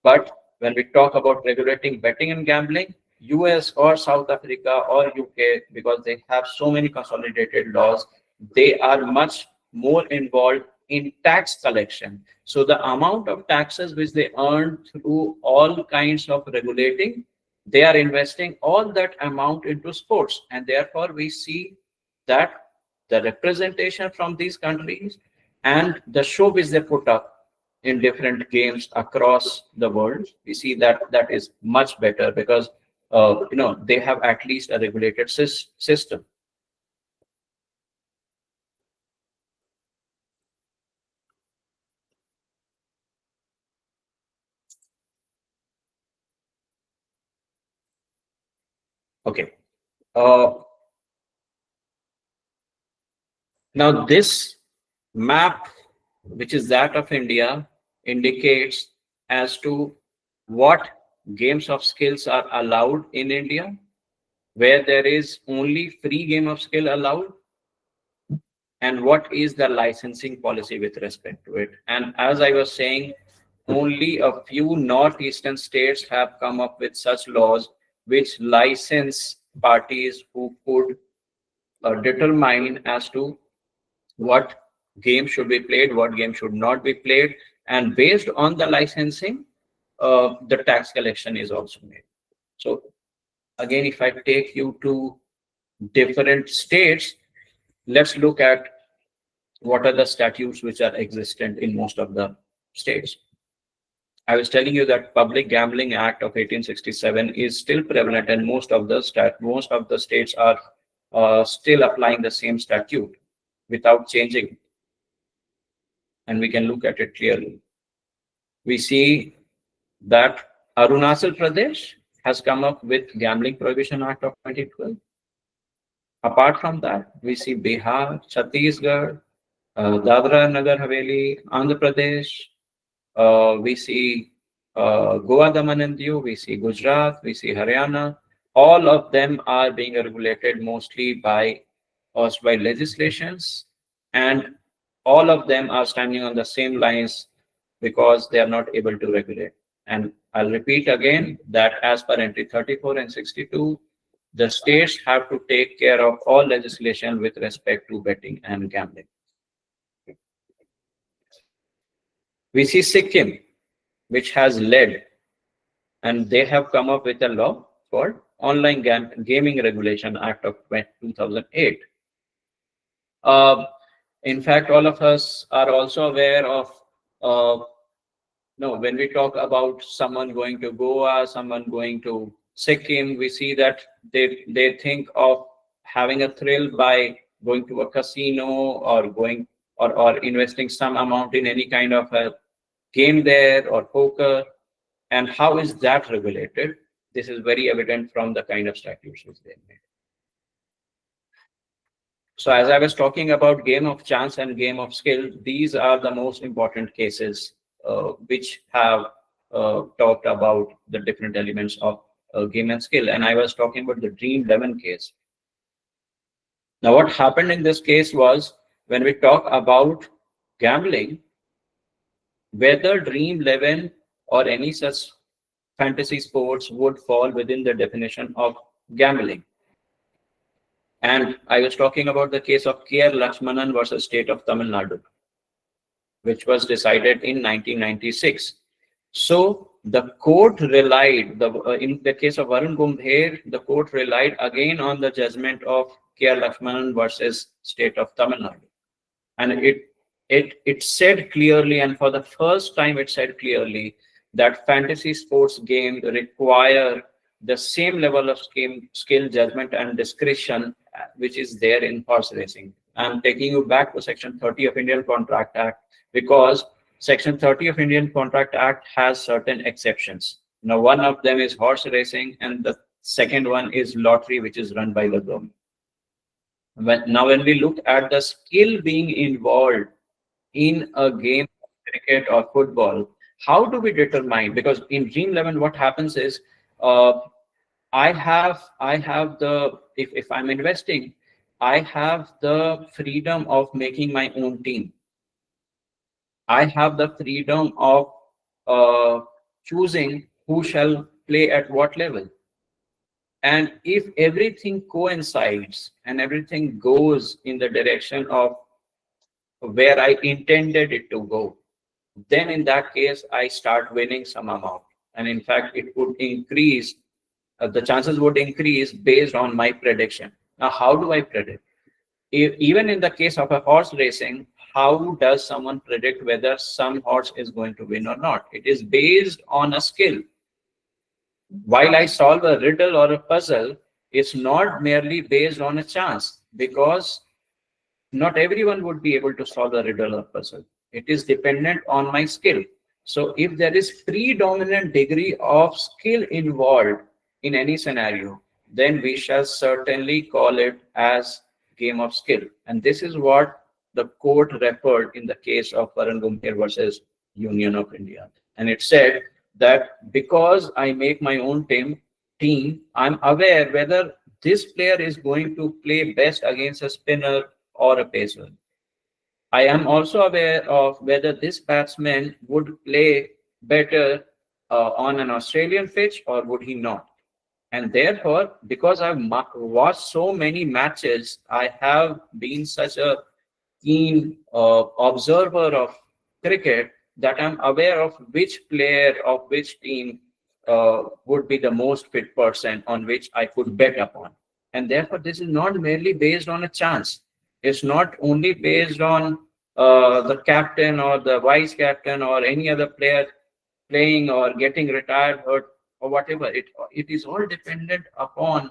But when we talk about regulating betting and gambling, US or South Africa or UK, because they have so many consolidated laws, they are much more involved in tax collection. So the amount of taxes which they earn through all kinds of regulating, they are investing all that amount into sports. And therefore, we see that the representation from these countries and the show which they put up in different games across the world, we see that that is much better because they have at least a regulated system. Okay. Now this map, which is that of India, indicates as to what games of skills are allowed in India, where there is only free game of skill allowed, and what is the licensing policy with respect to it. And as I was saying, only a few northeastern states have come up with such laws which license parties who could determine as to what game should be played, what game should not be played, and based on the licensing, the tax collection is also made. So again, if I take you to different states, let's look at what are the statutes which are existent in most of the states. I was telling you that Public Gambling Act of 1867 is still prevalent, and most of the states are still applying the same statute without changing. And we can look at it clearly. We see that Arunachal Pradesh has come up with Gambling Prohibition Act of 2012. Apart from that, we see Bihar, Chhattisgarh, Dadra Nagar Haveli, Andhra Pradesh. We see Goa, Daman and Diu. We see Gujarat. We see Haryana. All of them are being regulated mostly by legislations, and all of them are standing on the same lines because they are not able to regulate. And I'll repeat again that as per entry 34 and 62, the states have to take care of all legislation with respect to betting and gambling. We see Sikkim, which has led, and they have come up with a law called Online Gaming Regulation Act of 2008. In fact, all of us are also aware of, when we talk about someone going to Goa, someone going to Sikkim, we see that they think of having a thrill by going to a casino or going or investing some amount in any kind of a game there or poker. And how is that regulated? This is very evident from the kind of statutes which they made. So as I was talking about game of chance and game of skill, these are the most important cases which have talked about the different elements of game and skill. And I was talking about the Dream 11 case. Now what happened in this case was, when we talk about gambling, whether Dream 11 or any such fantasy sports would fall within the definition of gambling. And I was talking about the case of K.R. Lakshmanan versus State of Tamil Nadu, which was decided in 1996. So the court relied, in the case of Varun Gumdher, the court relied again on the judgment of K.R. Lakshmanan versus State of Tamil Nadu. And it said clearly, and for the first time it said clearly, that fantasy sports games require the same level of skill, judgment, and discretion which is there in horse racing. I'm taking you back to Section 30 of Indian Contract Act, because Section 30 of Indian Contract Act has certain exceptions. Now, one of them is horse racing, and the second one is lottery, which is run by the government. When we look at the skill being involved in a game of cricket or football, how do we determine? Because in Dream 11, what happens is, uh, I have the, if I'm investing, I have the freedom of making my own team. I have the freedom of uh, choosing who shall play at what level. And if everything coincides and everything goes in the direction of where I intended it to go, then in that case, I start winning some amount. And in fact, it would increase, the chances would increase based on my prediction. Now, how do I predict? Even in the case of a horse racing, how does someone predict whether some horse is going to win or not? It is based on a skill. While I solve a riddle or a puzzle, it's not merely based on a chance, because not everyone would be able to solve the riddle or puzzle. It is dependent on my skill. So if there is predominant degree of skill involved in any scenario, then we shall certainly call it as game of skill. And this is what the court referred in the case of Varun Gumher versus Union of India. And it said that because I make my own team, I'm aware whether this player is going to play best against a spinner or a pacer. I am also aware of whether this batsman would play better on an Australian pitch or would he not. And therefore, because I've watched so many matches, I have been such a keen observer of cricket that I'm aware of which player of which team would be the most fit person on which I could bet upon. And therefore, this is not merely based on a chance. It's not only based on the captain or the vice captain or any other player playing or getting retired or whatever. It is all dependent upon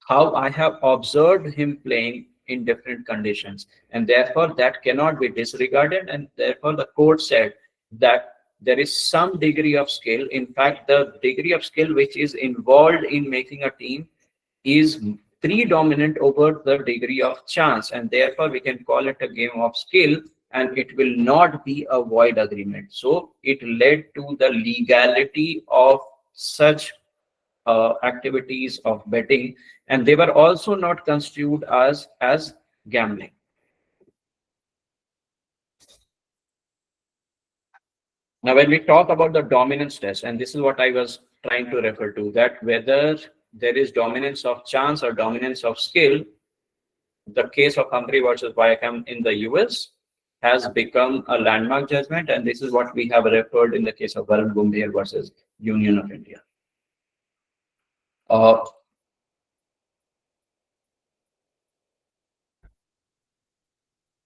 how I have observed him playing in different conditions. And therefore, that cannot be disregarded. And therefore, the court said that there is some degree of skill. In fact, the degree of skill which is involved in making a team is predominant over the degree of chance. And therefore, we can call it a game of skill, and it will not be a void agreement. So it led to the legality of such activities of betting, and they were also not construed as gambling. Now, when we talk about the dominance test, and this is what I was trying to refer to, that whether there is dominance of chance or dominance of skill, the case of Humphrey versus Viacom in the US has become a landmark judgment, and this is what we have referred in the case of Varun Gumher versus Union of India.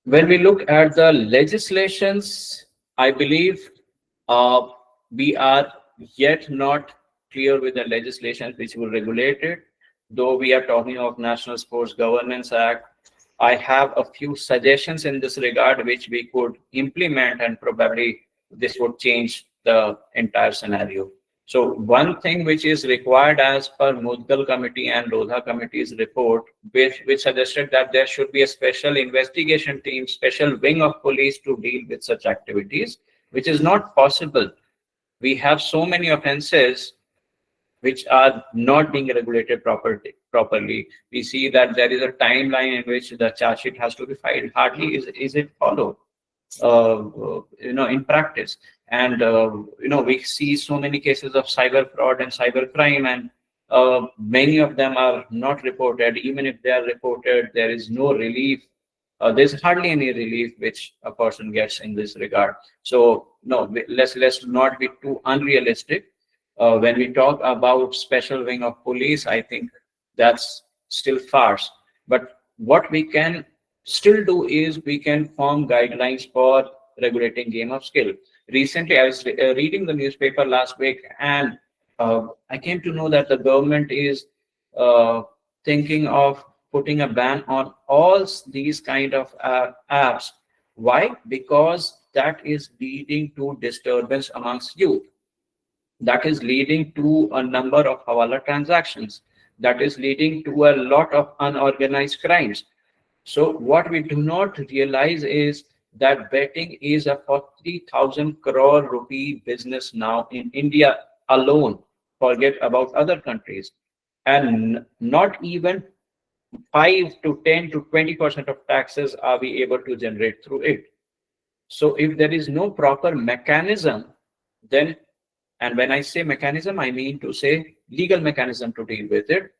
When we look at the legislations, I believe we are yet not clear with the legislation which will regulate it. Though we are talking of National Sports Governance Act, I have a few suggestions in this regard which we could implement, and probably this would change the entire scenario. So one thing which is required as per Mudgal Committee and Lodha Committee's report, which suggested that there should be a special investigation team, special wing of police to deal with such activities, which is not possible. We have so many offenses which are not being regulated properly. We see that there is a timeline in which the charge sheet has to be filed. Hardly is it followed, in practice. And we see so many cases of cyber fraud and cyber crime, and many of them are not reported. Even if they are reported, there is no relief. There's hardly any relief which a person gets in this regard. So no, let's not be too unrealistic. When we talk about special wing of police, I think that's still farce. But what we can still do is we can form guidelines for regulating game of skill. Recently, I was reading the newspaper last week, and I came to know that the government is thinking of putting a ban on all these kind of apps. Why? Because that is leading to disturbance amongst youth. That is leading to a number of hawala transactions. that is leading to a lot of unorganized crimes. So what we do not realize is that betting is a 40,000 crore rupee business now in India alone. Forget about other countries. And not even 5 to 10 to 20% of taxes are we able to generate through it. So if there is no proper mechanism, then, and when I say mechanism, I mean to say legal mechanism to deal with it,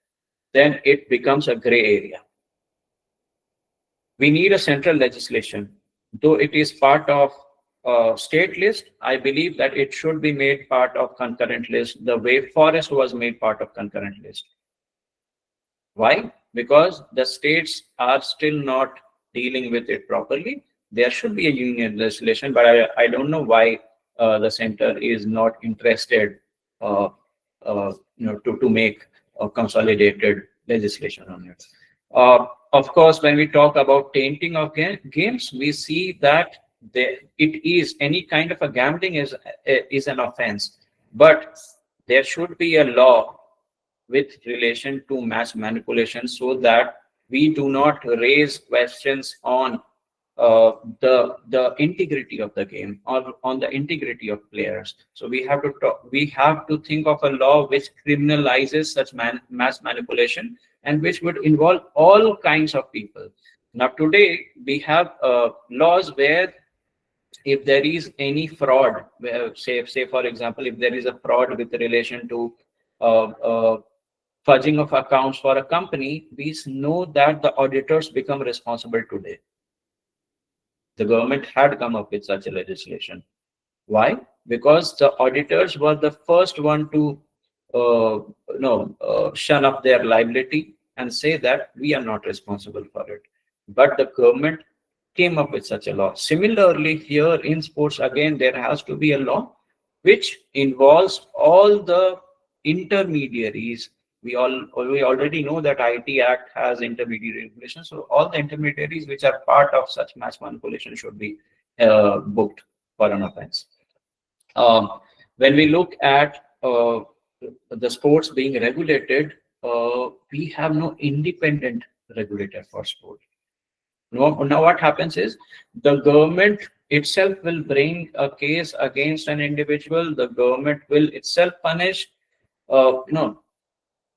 then it becomes a gray area. We need a central legislation. Though it is part of state list, I believe that it should be made part of concurrent list, the way forest was made part of concurrent list. Why? Because the states are still not dealing with it properly. There should be a union legislation, but I don't know why the center is not interested to make a consolidated legislation on it. Of course, when we talk about tainting of games, we see that it is any kind of a gambling is an offense, but there should be a law with relation to mass manipulation so that we do not raise questions on the integrity of the game or on the integrity of players. So we have to think of a law which criminalizes such mass manipulation and which would involve all kinds of people. Now today we have laws where if there is any fraud, say for example, if there is a fraud with relation to fudging of accounts for a company, we know that the auditors become responsible today. The government had come up with such a legislation. Why? Because the auditors were the first one to shun up their liability and say that we are not responsible for it. But the government came up with such a law. Similarly, here in sports, again, there has to be a law which involves all the intermediaries. We already know that IT Act has intermediary regulations. So all the intermediaries which are part of such mass manipulation should be booked for an offense. When we look at the sports being regulated, we have no independent regulator for sport. Now what happens is the government itself will bring a case against an individual. The government will itself punish.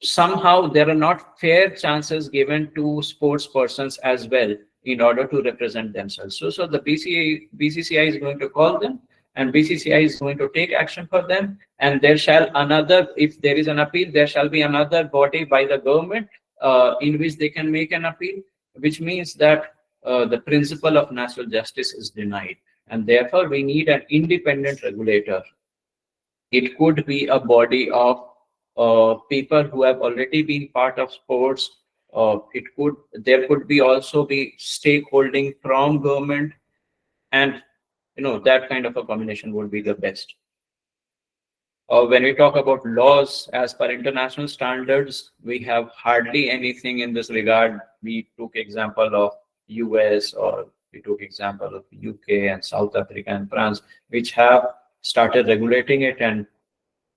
Somehow there are not fair chances given to sports persons as well in order to represent themselves. So the BCCI is going to call them, and BCCI is going to take action for them, and if there is an appeal, there shall be another body by the government in which they can make an appeal, which means that the principle of natural justice is denied, and therefore we need an independent regulator. It could be a body of people who have already been part of sports. There could be also be stakeholding from government, and that kind of a combination would be the best. When we talk about laws as per international standards, we have hardly anything in this regard. We took example of US, or we took example of UK and South Africa and France, which have started regulating it, and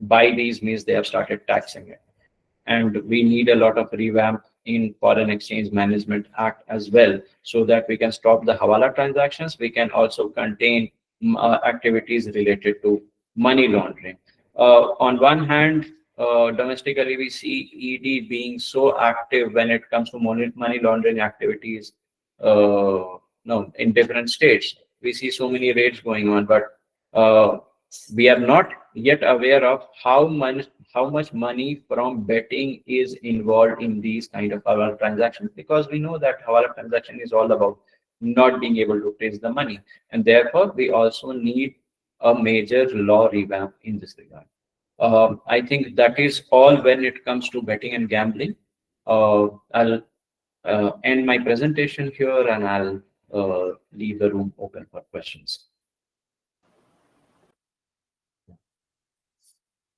by these means they have started taxing it. And we need a lot of revamp in Foreign Exchange Management Act as well, so that we can stop the hawala transactions. We can also contain activities related to money laundering. On one hand, domestically we see ED being so active when it comes to money laundering activities. In different states, we see so many raids going on, but we are not yet aware of how much money from betting is involved in these kind of hawala transactions, because we know that hawala transaction is all about not being able to trace the money, and therefore we also need a major law revamp in this regard. I think that is all when it comes to betting and gambling. I'll end my presentation here, and I'll leave the room open for questions.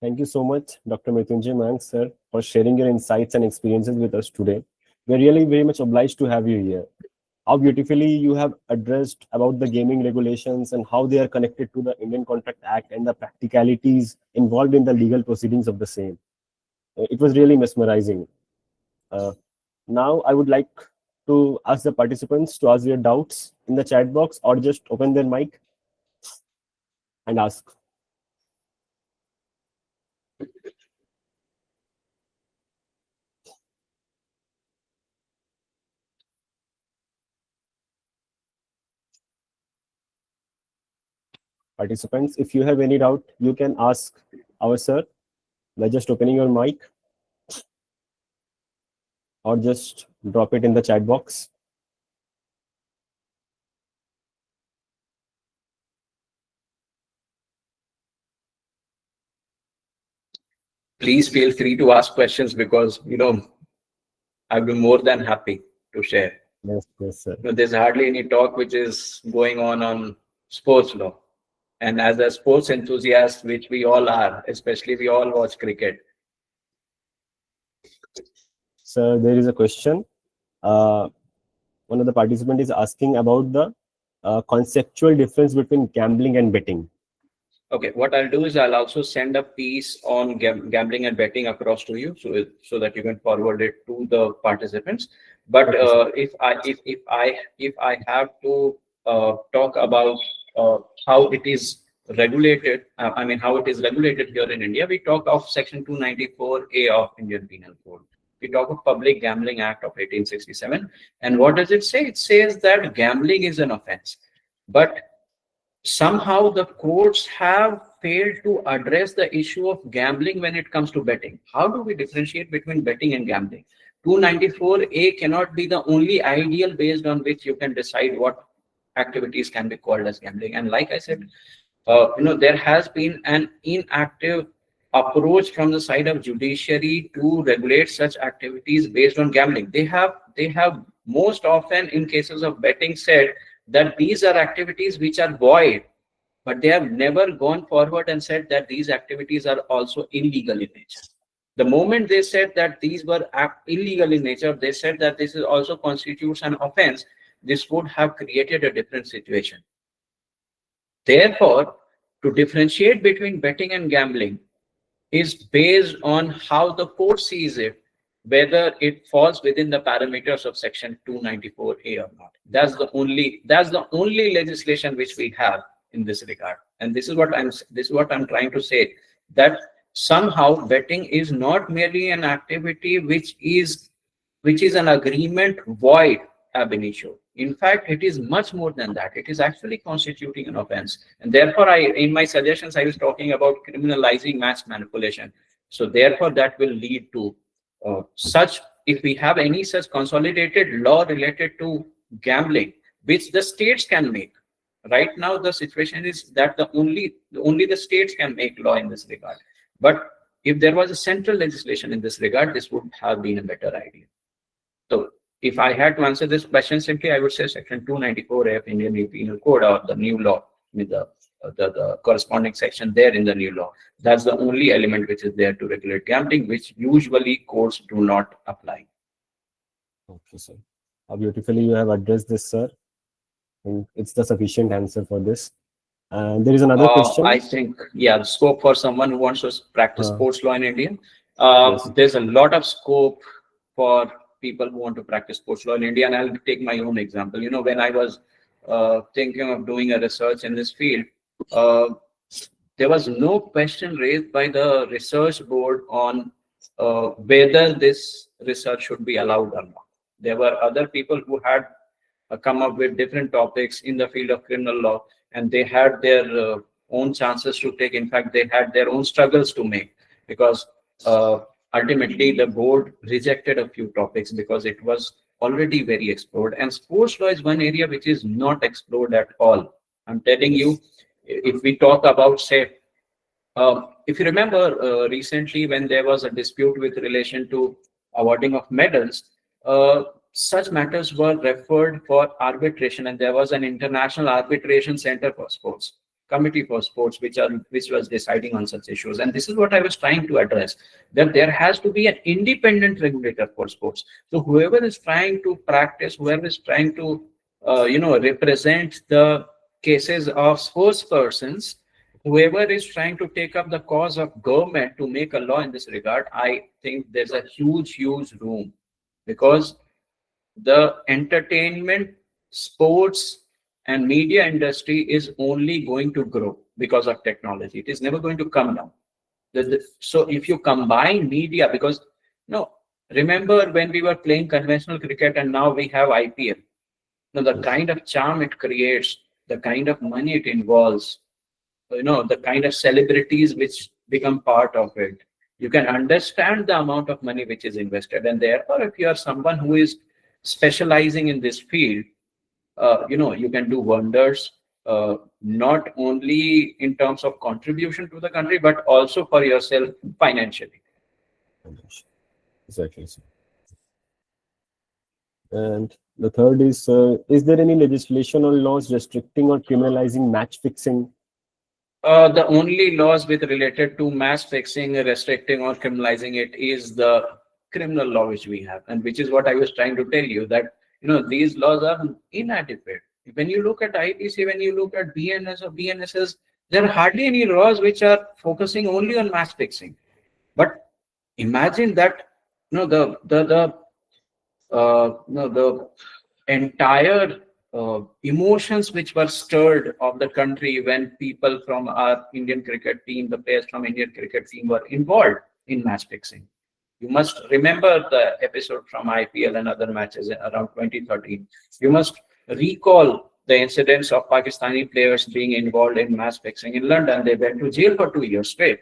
Thank you so much, Dr. Mrityunjay Mank, sir, for sharing your insights and experiences with us today. We're really very much obliged to have you here. How beautifully you have addressed about the gaming regulations and how they are connected to the Indian Contract Act and the practicalities involved in the legal proceedings of the same. It was really mesmerizing. Now I would like to ask the participants to ask their doubts in the chat box or just open their mic and ask. Participants, if you have any doubt, you can ask our sir by just opening your mic or just drop it in the chat box. Please feel free to ask questions because, I'll be more than happy to share. Yes, sir. There's hardly any talk which is going on sports law. And as a sports enthusiast, which we all are, especially we all watch cricket. So there is a question. One of the participants is asking about the conceptual difference between gambling and betting. Okay, what I'll do is I'll also send a piece on gambling and betting across to you, so that you can forward it to the participants. But if I have to talk about how it is regulated, how it is regulated here in India, we talk of Section 294A of Indian Penal Code. We talk of Public Gambling Act of 1867, and what does it say? It says that gambling is an offense, but somehow the courts have failed to address the issue of gambling when it comes to betting. How do we differentiate between betting and gambling? 294A cannot be the only ideal based on which you can decide what activities can be called as gambling. And like I said, there has been an inactive approach from the side of judiciary to regulate such activities based on gambling. They have most often in cases of betting said that these are activities which are void, but they have never gone forward and said that these activities are also illegal in nature. The moment they said that these were illegal in nature, they said that this is also constitutes an offense. This would have created a different situation. Therefore, to differentiate between betting and gambling is based on how the court sees it, whether it falls within the parameters of Section 294A or not. That's the only legislation which we have in this regard. And this is what I'm trying to say, that somehow betting is not merely an activity which is an agreement void ab initio. In fact, it is much more than that. It is actually constituting an offense. And therefore, in my suggestions, I was talking about criminalizing match manipulation. So therefore, that will lead to if we have any such consolidated law related to gambling, which the states can make. Right now, the situation is that only the states can make law in this regard. But if there was a central legislation in this regard, this would have been a better idea. So if I had to answer this question simply, I would say Section 294A of Indian Penal Code, or the new law with the corresponding section there in the new law. That's the only element which is there to regulate gambling, which usually courts do not apply. Okay, sir. How beautifully you have addressed this, sir. And it's the sufficient answer for this. And there is another question. I think, the scope for someone who wants to practice sports law in India. Yes. There's a lot of scope for people who want to practice sports law in India. And I'll take my own example. When I was thinking of doing a research in this field, there was no question raised by the research board on whether this research should be allowed or not. There were other people who had come up with different topics in the field of criminal law, and they had their own chances to take. In fact, they had their own struggles to make, because ultimately the board rejected a few topics because it was already very explored. And sports law is one area which is not explored at all. I'm telling you, if we talk about, say, if you remember recently when there was a dispute with relation to awarding of medals, such matters were referred for arbitration, and there was an international arbitration center for sports, committee for sports, which was deciding on such issues. And this is what I was trying to address, that there has to be an independent regulator for sports. So whoever is trying to practice, whoever is trying to represent the cases of sports persons, whoever is trying to take up the cause of government to make a law in this regard, I think there's a huge room because the entertainment, sports, and media industry is only going to grow because of technology. It is never going to come down. So if you combine media, because no, remember when we were playing conventional cricket and now we have IPL. Now the kind of charm it creates, the kind of money it involves, the kind of celebrities which become part of it, you can understand the amount of money which is invested. And therefore, if you are someone who is specializing in this field, you can do wonders, not only in terms of contribution to the country, but also for yourself financially. Exactly. And the third is there any legislation or laws restricting or criminalizing match fixing? The only laws with related to match fixing, restricting or criminalizing it is the criminal law which we have, and which is what I was trying to tell you, that these laws are inadequate. When you look at IPC, when you look at BNS or BNSS, there are hardly any laws which are focusing only on match fixing. But imagine that the entire emotions which were stirred of the country when people from our Indian cricket team, the players from Indian cricket team, were involved in match fixing. You must remember the episode from IPL and other matches around 2013. You must recall the incidents of Pakistani players being involved in match fixing in London. They went to jail for 2 years straight.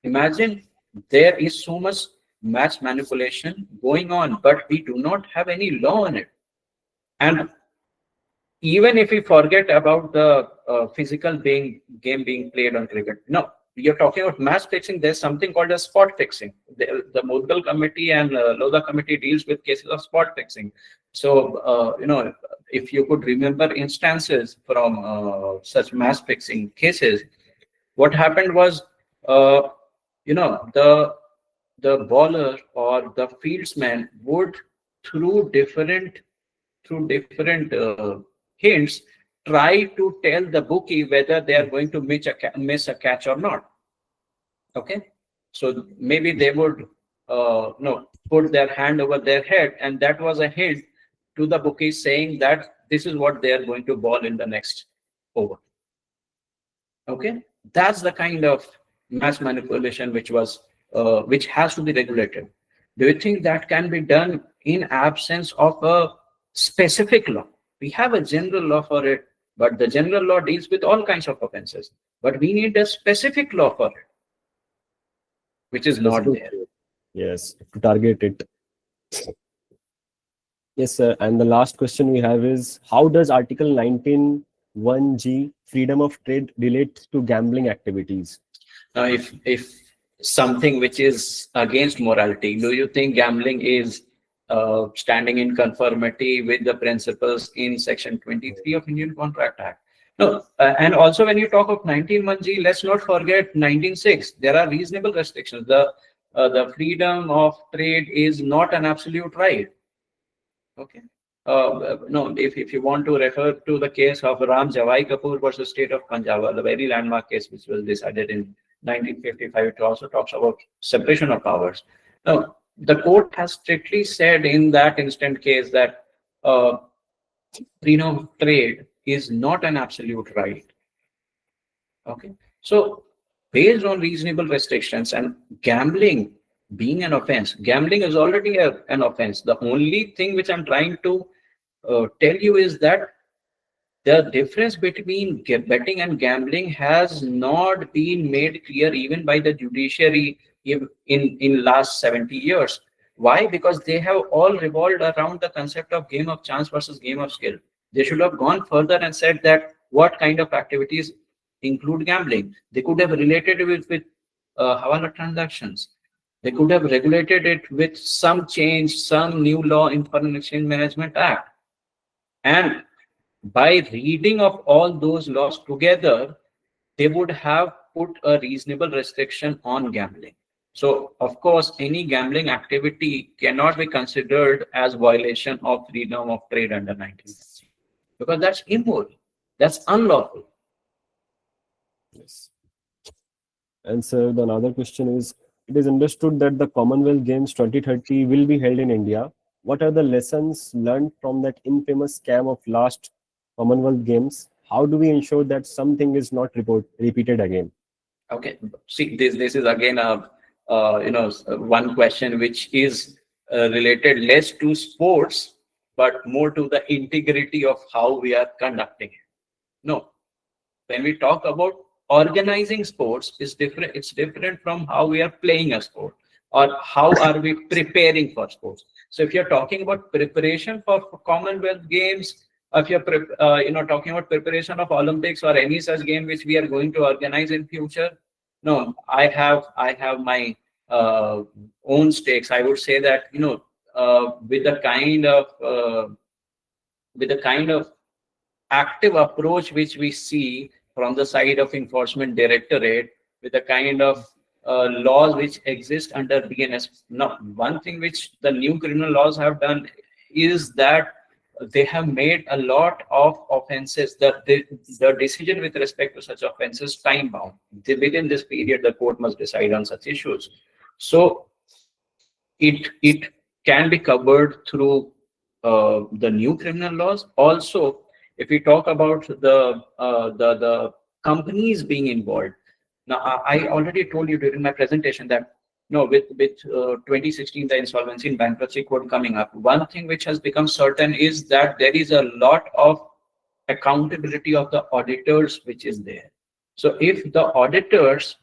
Imagine, there is so much match manipulation going on, but we do not have any law on it. And even if we forget about the physical game being played on cricket, no, you're talking about match fixing. There's something called as spot fixing. The Mudgal committee and Lodha committee deals with cases of spot fixing. So, if you could remember instances from such match fixing cases, what happened was, the bowler or the fieldsman would, through different hints, try to tell the bookie whether they are going to miss a catch or not. Okay, so maybe they would put their hand over their head, and that was a hint to the bookie saying that this is what they are going to bowl in the next over. Okay, that's the kind of match manipulation which has to be regulated. Do you think that can be done in absence of a specific law? We have a general law for it, but the general law deals with all kinds of offenses. But we need a specific law for it, which is not there. Yes, to target it. Yes, sir. And the last question we have is, how does Article 19(1)(g) freedom of trade relate to gambling activities? Now, if something which is against morality, do you think gambling is standing in conformity with the principles in Section 23 of Indian Contract Act? No. And also, when you talk of 19(1)(g), let's not forget 19(6). There are reasonable restrictions. The freedom of trade is not an absolute right. Okay. No, if you want to refer to the case of Ram Javai Kapoor versus State of Punjab, the very landmark case which was decided in 1955, it also talks about separation of powers. Now, the court has strictly said in that instant case that freedom of trade is not an absolute right. Okay, so based on reasonable restrictions, and gambling being an offense, gambling is already an offense. The only thing which I'm trying to tell you is that the difference between betting and gambling has not been made clear even by the judiciary in last 70 years. Why? Because they have all revolved around the concept of game of chance versus game of skill. They should have gone further and said that what kind of activities include gambling. They could have related it with hawala transactions. They could have regulated it with some change, some new law in Foreign Exchange Management Act. And by reading of all those laws together, they would have put a reasonable restriction on gambling. So, of course, any gambling activity cannot be considered as violation of freedom of trade under 19, because that's immoral, that's unlawful. Yes. And so the another question is it is understood that the Commonwealth Games 2030 will be held in India. What are the lessons learned from that infamous scam of last Commonwealth Games? How do we ensure that something is not repeated again? Okay, see, this is again a one question which is related less to sports but more to the integrity of how we are conducting it. No, when we talk about organizing sports, is different. It's different from how we are playing a sport or how are we preparing for sports. So if you're talking about preparation for Commonwealth Games, if you're talking about preparation of Olympics or any such game which we are going to organize in future, no, I have my own stakes. I would say that with the kind of active approach which we see from the side of enforcement directorate, with the kind of laws which exist under BNS. Now, one thing which the new criminal laws have done is that they have made a lot of offenses, the decision with respect to such offenses time bound. Within this period, the court must decide on such issues. So it can be covered through the new criminal laws. Also, if we talk about the companies being involved, now I already told you during my presentation that with 2016 the insolvency and bankruptcy code coming up, one thing which has become certain is that there is a lot of accountability of the auditors which is there. So if the auditors,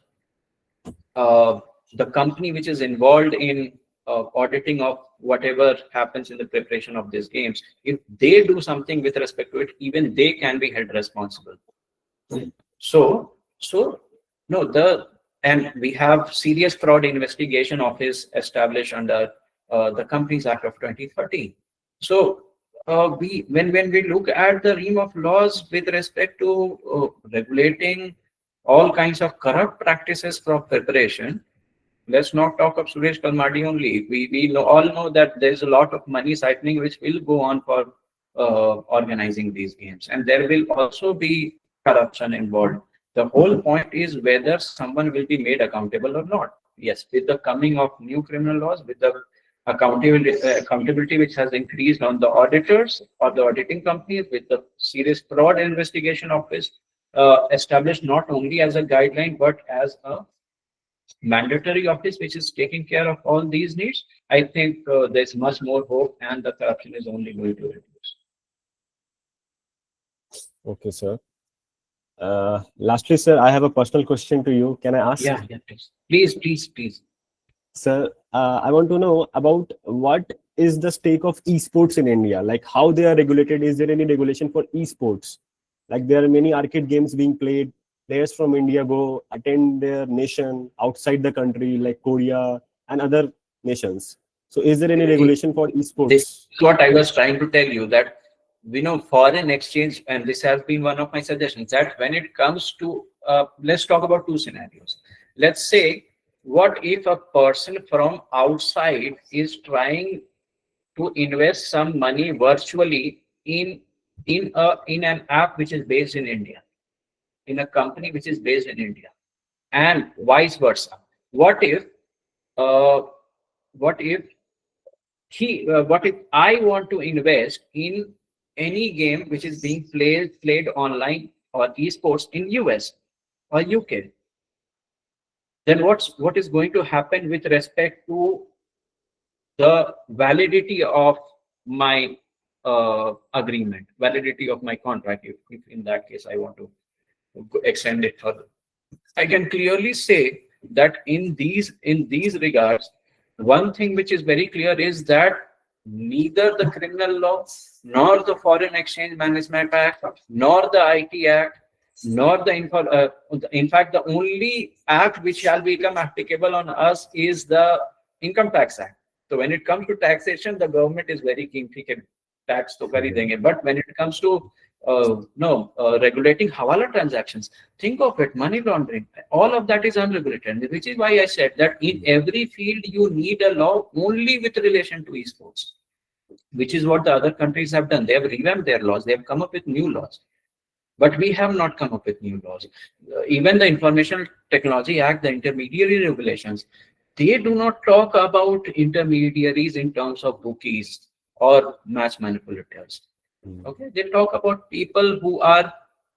the company which is involved in auditing of whatever happens in the preparation of these games, if they do something with respect to it, even they can be held responsible. So no, and we have serious fraud investigation office established under the Companies Act of 2013. So when we look at the realm of laws with respect to regulating all kinds of corrupt practices for preparation, let's not talk of Suresh Kalmadi only. We all know that there's a lot of money cycling which will go on for organizing these games, and there will also be corruption involved. The whole point is whether someone will be made accountable or not. Yes, with the coming of new criminal laws, with the accountability which has increased on the auditors or the auditing companies, with the serious fraud investigation office established not only as a guideline but as a mandatory office which is taking care of all these needs, I think there's much more hope and the corruption is only going to reduce. Okay, sir. Lastly, sir, I have a personal question to you. Can I ask? Yeah, please. Sir, I want to know about what is the stake of esports in India, like how they are regulated. Is there any regulation for esports? Like there are many arcade games being played. Players from India go attend their nation outside the country, like Korea and other nations. So is there any regulation for esports? This is what I was trying to tell you, that we know foreign exchange, and this has been one of my suggestions, that when it comes to, let's talk about two scenarios. Let's say, what if a person from outside is trying to invest some money virtually in an app which is based in India, in a company which is based in India, and vice versa? What if I want to invest in any game which is being played online or esports in US or UK? Then what is going to happen with respect to the validity of my agreement, validity of my contract, if in that case I want to extend it further? I can clearly say that in these regards, one thing which is very clear is that neither the criminal law, nor the Foreign Exchange Management Act, nor the IT Act, nor in fact, the only act which shall become applicable on us is the Income Tax Act. So when it comes to taxation, the government is very keen to tax to kar hi denge. But when it comes to regulating hawala transactions, think of it, money laundering, all of that is unregulated, which is why I said that in every field you need a law only with relation to esports, which is what the other countries have done. They have revamped their laws, they have come up with new laws, but we have not come up with new laws. Even the Information Technology Act, the intermediary regulations, they do not talk about intermediaries in terms of bookies or match manipulators. Okay, they talk about people who are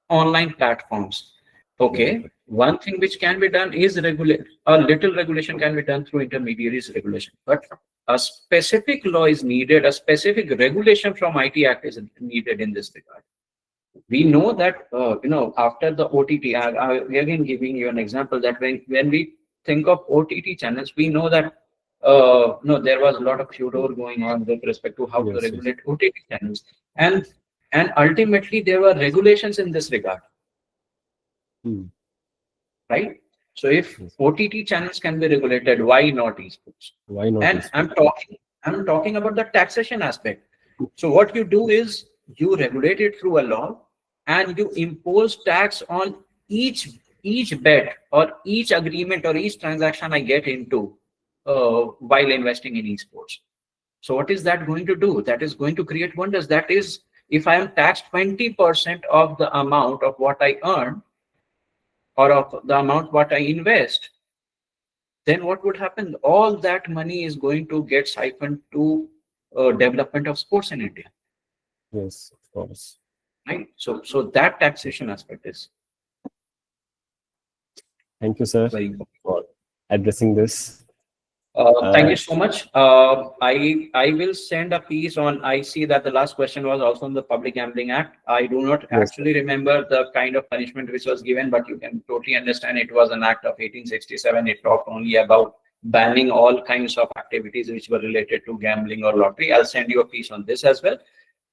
online platforms. Okay, one thing which can be done is regulate, a little regulation can be done through intermediaries regulation, but a specific law is needed, a specific regulation from IT Act is needed in this regard. We know that after the OTT, again giving you an example that when we think of OTT channels, we know that there was a lot of furor going on with respect to how to Yes, yes. regulate OTT channels, and ultimately there were regulations in this regard, Hmm. right? So if Yes. OTT channels can be regulated, why not esports? Why not And esports? I'm talking about the taxation aspect. So what you do is you regulate it through a law, and you impose tax on each bet or each agreement or each transaction I get into while investing in esports. So what is that going to do? That is going to create wonders. That is, if I am taxed 20% of the amount of what I earn or of the amount what I invest, then what would happen? All that money is going to get siphoned to development of sports in India, Yes, of course. right? So that taxation aspect is Thank you, sir, very important. for addressing this. Thank you so much. I will send a piece on. I see that the last question was also on the Public Gambling Act. I do not Yes. actually remember the kind of punishment which was given, but you can totally understand it was an act of 1867. It talked only about banning all kinds of activities which were related to gambling or lottery. I'll send you a piece on this as well.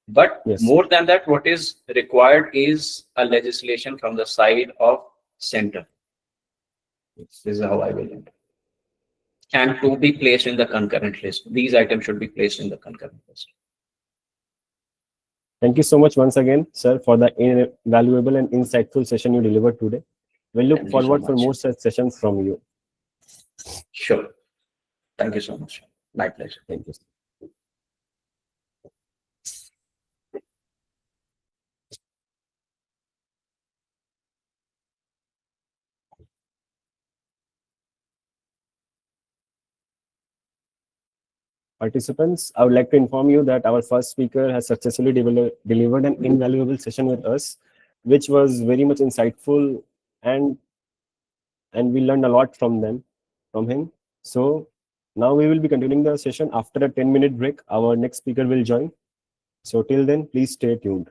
But Yes. more than that, what is required is a legislation from the side of center. This is how I will end. And to be placed in the concurrent list. These items should be placed in the concurrent list. Thank you so much once again, sir, for the invaluable and insightful session you delivered today. We look Thank you so forward for much. more such sessions from you. Sure. Thank you so much. My pleasure. Thank you. Participants, I would like to inform you that our first speaker has successfully delivered an invaluable session with us, which was very much insightful, and we learned a lot from him. So now we will be continuing the session after a 10-minute break. Our next speaker will join. So till then, please stay tuned.